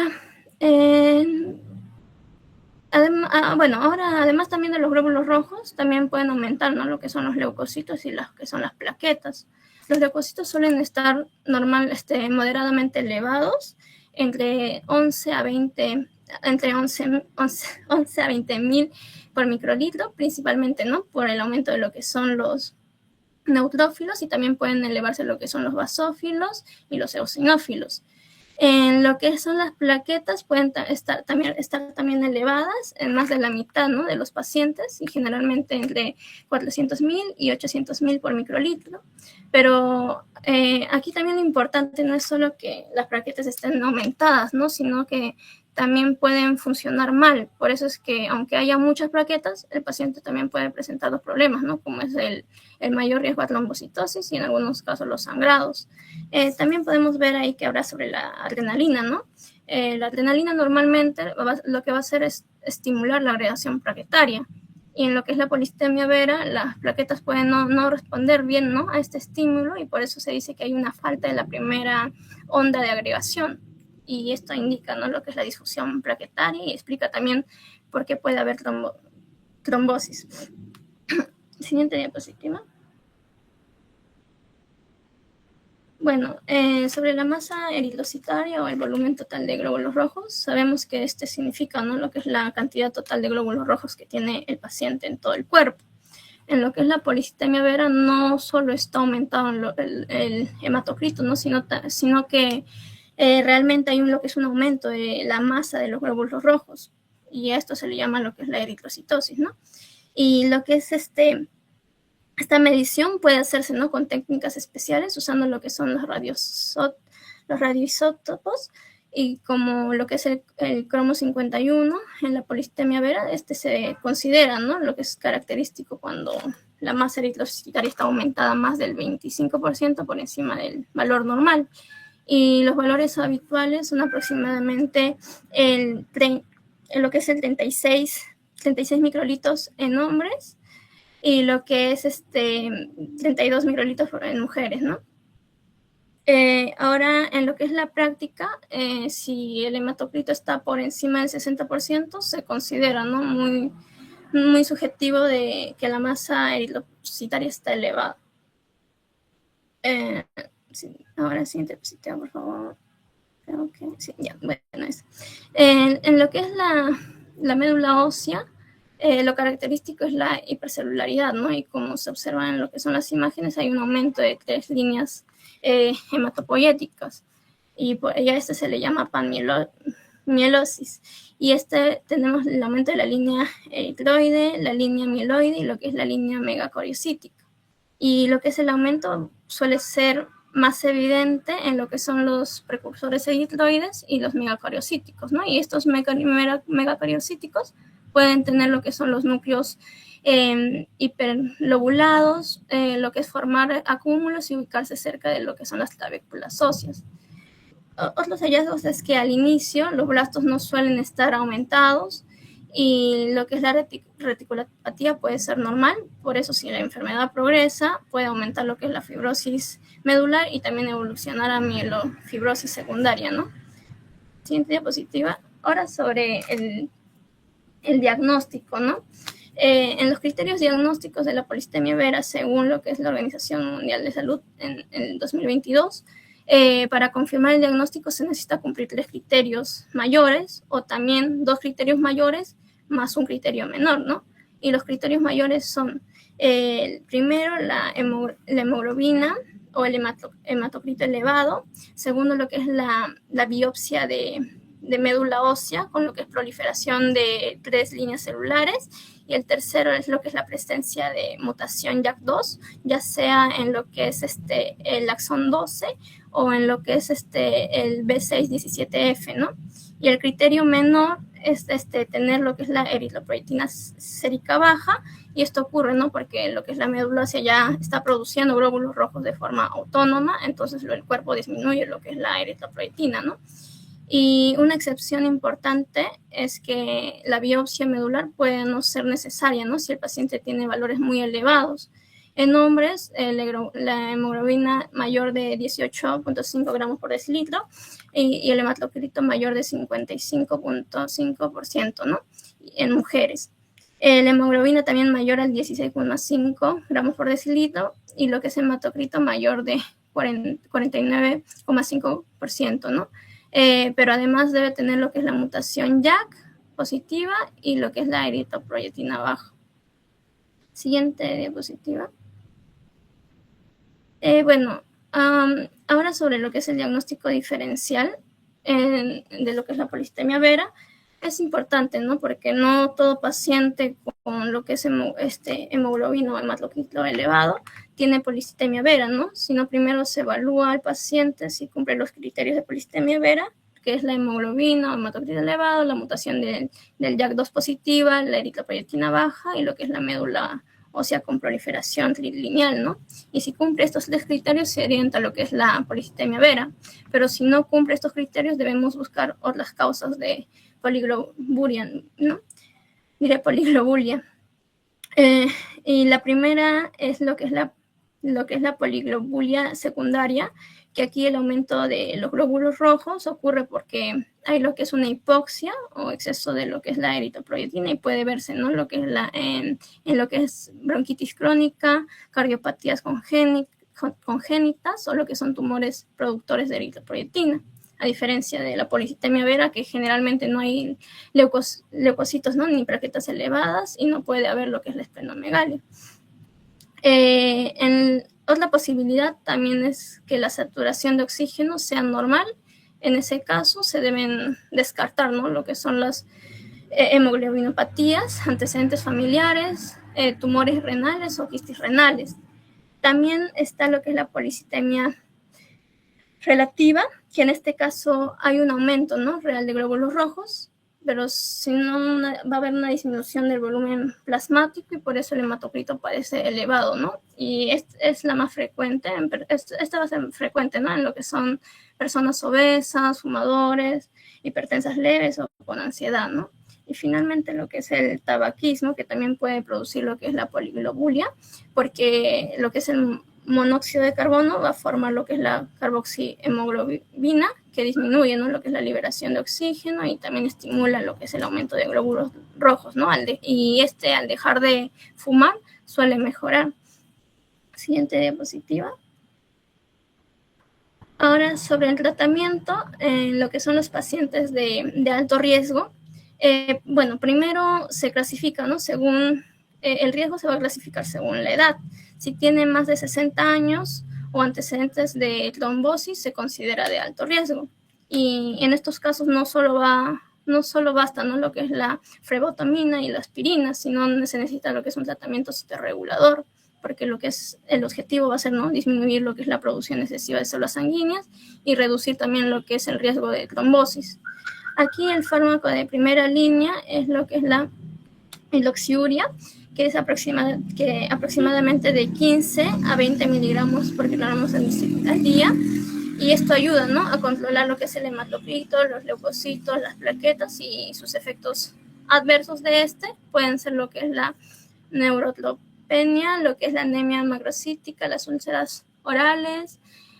además también de los glóbulos rojos, también pueden aumentar, ¿no?, lo que son los leucocitos y las que son las plaquetas. Los leucocitos suelen estar moderadamente elevados, entre 11 a 20.000 por microlitro, principalmente, ¿no?, por el aumento de lo que son los neutrófilos, y también pueden elevarse lo que son los basófilos y los eosinófilos. En lo que son las plaquetas pueden estar también elevadas en más de la mitad, ¿no?, de los pacientes, y generalmente entre 400.000 y 800.000 por microlitro. Pero aquí también lo importante no es solo que las plaquetas estén aumentadas, ¿no?, sino que también pueden funcionar mal. Por eso es que, aunque haya muchas plaquetas, el paciente también puede presentar los problemas, ¿no?, como es el mayor riesgo a trombocitosis y en algunos casos los sangrados. También podemos ver ahí que habla sobre la adrenalina, ¿no? La adrenalina normalmente lo que va a hacer es estimular la agregación plaquetaria. Y en lo que es la polistemia vera, las plaquetas pueden no responder bien, ¿no?, a este estímulo, y por eso se dice que hay una falta de la primera onda de agregación. y esto indica, ¿no?, lo que es la disfunción plaquetaria y explica también por qué puede haber trombosis. Siguiente diapositiva. Bueno, sobre la masa eritrocitaria o el volumen total de glóbulos rojos, sabemos que este significa, ¿no?, lo que es la cantidad total de glóbulos rojos que tiene el paciente en todo el cuerpo. En lo que es la policitemia vera, no solo está aumentado el hematocrito, ¿no?, sino que realmente hay lo que es un aumento de la masa de los glóbulos rojos, y a esto se le llama lo que es la eritrocitosis, ¿no? Y lo que es esta medición puede hacerse, ¿no?, con técnicas especiales, usando lo que son los radioisótopos, y como lo que es el cromo 51 en la policitemia vera, se considera, ¿no?, lo que es característico cuando la masa eritrocitaria está aumentada más del 25% por encima del valor normal. Y los valores habituales son aproximadamente lo que es el 36 microlitos en hombres, y lo que es 32 microlitos en mujeres, ¿no? Ahora, en lo que es la práctica, si el hematocrito está por encima del 60%, se considera, ¿no?, muy, muy subjetivo de que la masa eritrocitaria está elevada. Sí, ahora siguiente diapositiva, por favor. Creo que sí, ya, bueno, es. En lo que es la médula ósea, lo característico es la hipercelularidad, ¿no? Y como se observa en lo que son las imágenes, hay un aumento de 3 líneas hematopoyéticas, y ya se le llama panmielosis. Y tenemos el aumento de la línea eritroide, la línea mieloide y lo que es la línea megacoriocítica. Y lo que es el aumento suele ser más evidente en lo que son los precursores eritroides y los megacoriocíticos, ¿no? Y estos megacoriocíticos pueden tener lo que son los núcleos hiperlobulados, lo que es formar acúmulos y ubicarse cerca de lo que son las clavículas óseas. Otros hallazgos es que al inicio los blastos no suelen estar aumentados, y lo que es la reticulopatía puede ser normal. Por eso, si la enfermedad progresa, puede aumentar lo que es la fibrosis medular y también evolucionar a mielofibrosis secundaria, ¿no? Siguiente diapositiva. Ahora sobre el diagnóstico, ¿no? En los criterios diagnósticos de la policitemia vera, según lo que es la Organización Mundial de Salud en el 2022, para confirmar el diagnóstico se necesita cumplir 3 criterios mayores, o también 2 criterios mayores más un criterio menor, ¿no? Y los criterios mayores son, primero, la hemoglobina o el hematocrito elevado. Segundo, lo que es la biopsia de médula ósea, con lo que es proliferación de 3 líneas celulares. Y el tercero es lo que es la presencia de mutación JAK2, ya sea en lo que es el axón 12 o en lo que es el B617F, ¿no? Y el criterio menor es tener lo que es la eritropoyetina sérica baja, y esto ocurre, ¿no?, porque lo que es la médula ósea ya está produciendo glóbulos rojos de forma autónoma, entonces el cuerpo disminuye lo que es la eritropoyetina, ¿no? Y una excepción importante es que la biopsia medular puede no ser necesaria, ¿no?, si el paciente tiene valores muy elevados. En hombres, la hemoglobina mayor de 18.5 gramos por decilitro y el hematocrito mayor de 55.5%, ¿no? En mujeres. La hemoglobina también mayor al 16.5 gramos por decilitro y lo que es hematocrito mayor de 49.5%, ¿no? Pero además debe tener lo que es la mutación JAK positiva y lo que es la eritropoyetina baja. Siguiente diapositiva. Bueno, ahora sobre lo que es el diagnóstico diferencial de lo que es la policitemia vera, es importante, ¿no?, porque no todo paciente con lo que es hemoglobina o hematocrito elevado tiene policitemia vera, ¿no?, sino primero se evalúa al paciente si cumple los criterios de policitemia vera, que es la hemoglobina o hematocrito elevado, la mutación del JAK2 positiva, la eritropoyetina baja y lo que es la médula ósea con proliferación trilineal, ¿no? Y si cumple estos 3 criterios, se orienta a lo que es la policitemia vera. Pero si no cumple estos criterios, debemos buscar otras causas de poliglobulia, ¿no? Diré poliglobulia. Y la primera es lo que es la poliglobulia secundaria, que aquí el aumento de los glóbulos rojos ocurre porque hay lo que es una hipoxia o exceso de lo que es la eritropoyetina, y puede verse, ¿no?, lo que es en lo que es bronquitis crónica, cardiopatías congénitas o lo que son tumores productores de eritropoyetina, a diferencia de la policitemia vera, que generalmente no hay leucocitos, ¿no?, ni plaquetas elevadas, y no puede haber lo que es la esplenomegalia. Otra posibilidad también es que la saturación de oxígeno sea normal. En ese caso se deben descartar, ¿no?, lo que son las hemoglobinopatías, antecedentes familiares, tumores renales o quistes renales. También está lo que es la policitemia relativa, que en este caso hay un aumento, ¿no?, real de glóbulos rojos, pero si no va a haber una disminución del volumen plasmático, y por eso el hematocrito parece elevado, ¿no? Y es la más frecuente, esta va a ser frecuente, ¿no?, en lo que son personas obesas, fumadores, hipertensas leves o con ansiedad, ¿no? Y finalmente lo que es el tabaquismo, que también puede producir lo que es la poliglobulia, porque lo que es el monóxido de carbono va a formar lo que es la carboxihemoglobina, que disminuye, ¿no?, lo que es la liberación de oxígeno, y también estimula lo que es el aumento de glóbulos rojos, ¿no? Y al dejar de fumar suele mejorar. Siguiente diapositiva. Ahora, sobre el tratamiento, lo que son los pacientes de alto riesgo. Bueno, primero se clasifica, ¿no?, según el riesgo se va a clasificar según la edad. Si tiene más de 60 años o antecedentes de trombosis, se considera de alto riesgo. Y en estos casos no solo basta, ¿no?, lo que es la flebotomina y la aspirina, sino se necesita lo que es un tratamiento citoregulador, porque lo que es el objetivo va a ser, ¿no?, disminuir lo que es la producción excesiva de células sanguíneas y reducir también lo que es el riesgo de trombosis. Aquí el fármaco de primera línea es lo que es la hidroxiuria, que es aproximadamente de 15 a 20 miligramos por kilogramos al día, y esto ayuda, ¿no?, a controlar lo que es el hematocrito, los leucocitos, las plaquetas, y sus efectos adversos de pueden ser lo que es la neurotropenia, lo que es la anemia macrocítica, las úlceras orales,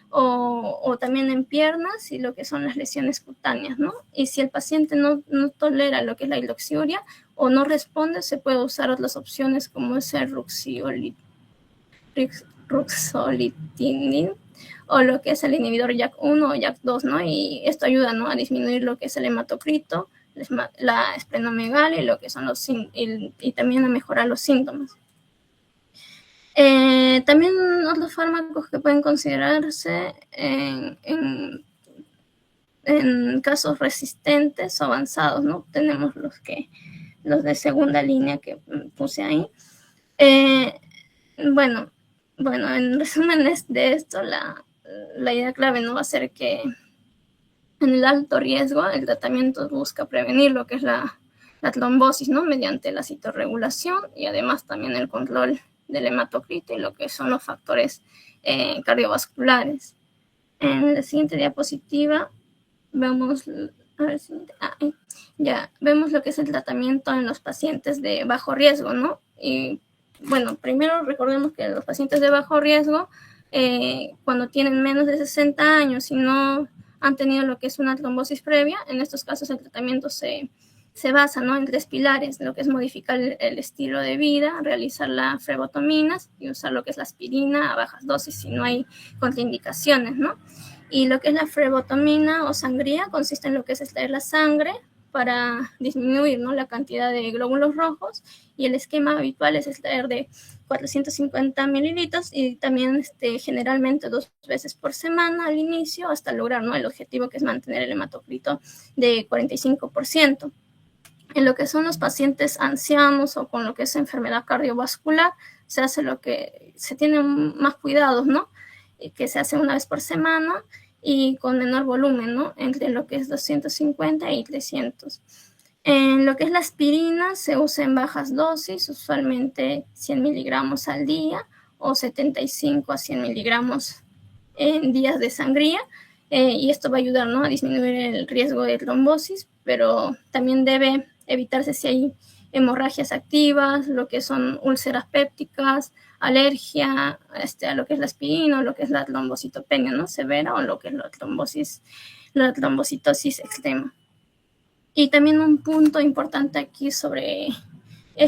o también en piernas, y lo que son las lesiones cutáneas, ¿no? Y si el paciente no tolera lo que es la hidroxiuria o no responde, se puede usar otras opciones como es el ruxolitinib o lo que es el inhibidor JAK1 o JAK2, ¿no? Y esto ayuda, ¿no?, a disminuir lo que es el hematocrito, la esplenomegalia, y lo que son y también a mejorar los síntomas. También otros fármacos que pueden considerarse en casos resistentes o avanzados, ¿no? Tenemos los de segunda línea que puse ahí. Bueno, en resumen de esto, la idea clave no va a ser que en el alto riesgo el tratamiento busca prevenir lo que es la trombosis, ¿no?, mediante la citorregulación, y además también el control del hematocrito y lo que son los factores cardiovasculares. En la siguiente diapositiva vemos, vemos lo que es el tratamiento en los pacientes de bajo riesgo, ¿no? Y bueno, primero recordemos que los pacientes de bajo riesgo, cuando tienen menos de 60 años y no han tenido lo que es una trombosis previa, en estos casos el tratamiento se basa, ¿no?, en 3 pilares, lo que es modificar el estilo de vida, realizar las flebotominas y usar lo que es la aspirina a bajas dosis si no hay contraindicaciones, ¿no? Y lo que es la flebotomina o sangría consiste en lo que es extraer la sangre para disminuir, ¿no?, la cantidad de glóbulos rojos, y el esquema habitual es extraer de 450 mililitros, y también generalmente 2 veces por semana al inicio, hasta lograr, ¿no?, el objetivo, que es mantener el hematocrito de 45%. En lo que son los pacientes ancianos o con lo que es enfermedad cardiovascular, se tienen más cuidados, ¿no?, que se hace 1 vez por semana y con menor volumen, ¿no?, entre lo que es 250 y 300. En lo que es la aspirina se usa en bajas dosis, usualmente 100 miligramos al día o 75 a 100 miligramos en días de sangría, y esto va a ayudar, ¿no?, a disminuir el riesgo de trombosis, pero también debe evitarse si hay hemorragias activas, lo que son úlceras pépticas, alergia a lo que es la aspirina o lo que es la trombocitopenia, ¿no? Severa, o lo que es la trombocitosis extrema. Y también un punto importante aquí es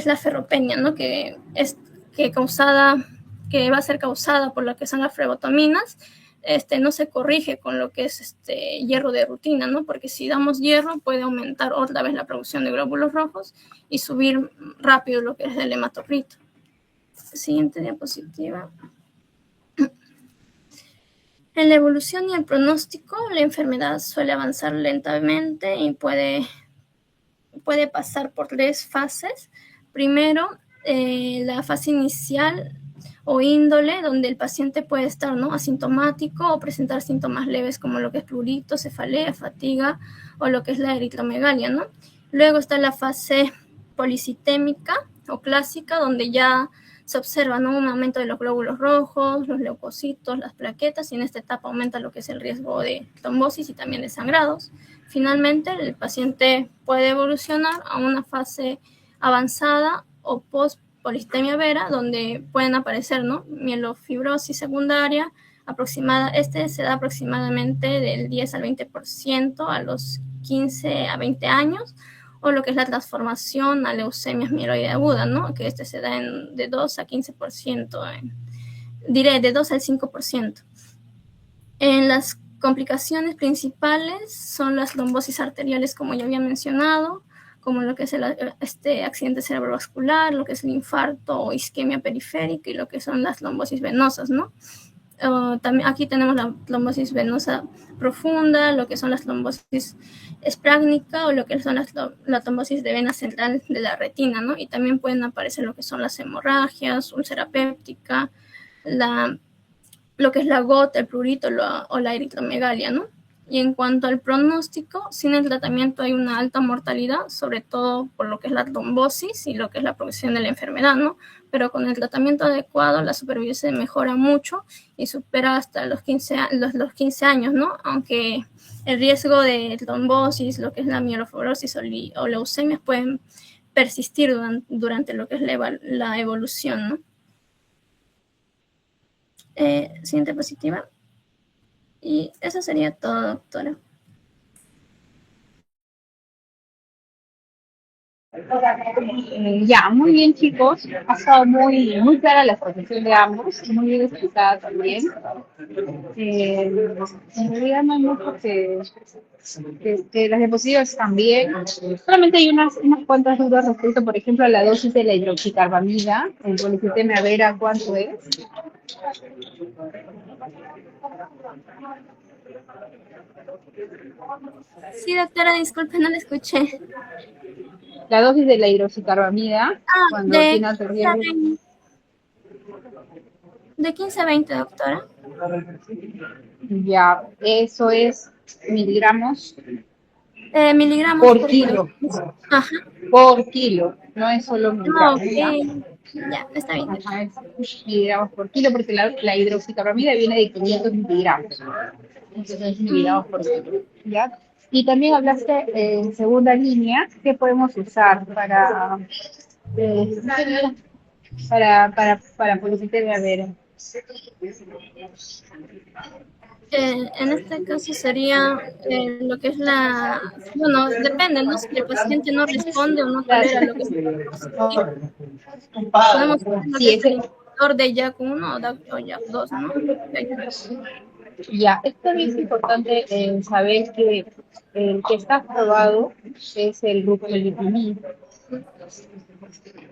la ferropenia, ¿no? Que va a ser causada por lo que son las flebotominas. No se corrige con lo que es hierro de rutina, ¿no? Porque si damos hierro puede aumentar otra vez la producción de glóbulos rojos y subir rápido lo que es el hematocrito. Siguiente diapositiva. En la evolución y el pronóstico, la enfermedad suele avanzar lentamente y puede pasar por 3 fases. Primero, la fase inicial o índole, donde el paciente puede estar, ¿no?, asintomático o presentar síntomas leves como lo que es prurito, cefalea, fatiga o lo que es la eritromegalia, ¿no? Luego está la fase policitémica o clásica, donde ya se observa, ¿no?, un aumento de los glóbulos rojos, los leucocitos, las plaquetas, y en esta etapa aumenta lo que es el riesgo de trombosis y también de sangrados. Finalmente, el paciente puede evolucionar a una fase avanzada o post-policitemia vera, donde pueden aparecer, ¿no?, mielofibrosis secundaria aproximada. Se da aproximadamente del 10 al 20% a los 15 a 20 años, o lo que es la transformación a leucemia mieloide aguda, ¿no?, que se da de 2 a 15%, de 2 al 5%. En las complicaciones principales son las trombosis arteriales, como ya había mencionado, como lo que es el accidente cerebrovascular, lo que es el infarto o isquemia periférica, y lo que son las trombosis venosas, ¿no? También aquí tenemos la trombosis venosa profunda, lo que son las trombosis esprágnica o lo que son la trombosis de vena central de la retina, ¿no? Y también pueden aparecer lo que son las hemorragias, úlcera péptica, lo que es la gota, el prurito o la eritromegalia, ¿no? Y en cuanto al pronóstico, sin el tratamiento hay una alta mortalidad, sobre todo por lo que es la trombosis y lo que es la progresión de la enfermedad, ¿no? Pero con el tratamiento adecuado, la supervivencia mejora mucho y supera hasta los 15 años, ¿no? Aunque el riesgo de trombosis, lo que es la mielofibrosis o leucemias, pueden persistir durante lo que es la evolución, ¿no? Siguiente diapositiva. Y eso sería todo, doctora. Ya, muy bien, chicos. Ha estado muy clara la exposición de ambos, muy bien explicada también. En realidad no hay mucho que las diapositivas están bien. Solamente hay unas cuantas dudas respecto, por ejemplo, a la dosis de la hidroxicarbamida en policitemia vera, ¿cuánto es? Sí, doctora, disculpe, no la escuché. La dosis de la hidroxicarbamida, cuando tiene alto riesgo. De 15 a 20, doctora. Ya, eso es miligramos Miligramos por kilo. Ajá. Por kilo, no es solo miligramos. Okay. Ya, está bien. Ajá, es miligramos por kilo, porque la hidroxicarbamida viene de 500 miligramos. Entonces es miligramos por kilo. ¿Ya? Y también hablaste en segunda línea, ¿qué podemos usar para policitemia vera? En este caso sería lo que es bueno, depende, ¿no? Si el paciente no responde o no tolera lo que es podemos usar lo que es el inhibidor de JAK1 o JAK2, ¿no? Ya, esto es importante saber que el que está aprobado es el grupo de lipimid.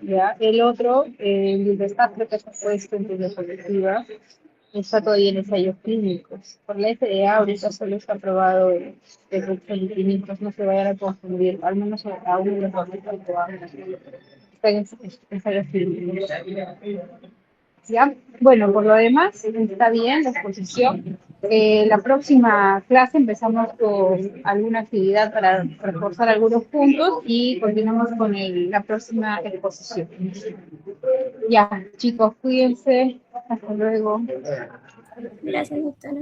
Ya, el otro, el Vilvestat, que está puesto en diapositiva, está todavía en ensayos clínicos. Por la FDA ahorita solo está aprobado el ruxolitinib, no se vayan a confundir, al menos aún en los momentos está en ensayos clínicos. ¿Ya? Bueno, por lo demás, está bien la exposición. La próxima clase empezamos con alguna actividad para reforzar algunos puntos y continuamos con la próxima exposición. Ya, chicos, cuídense. Hasta luego. Gracias, doctora.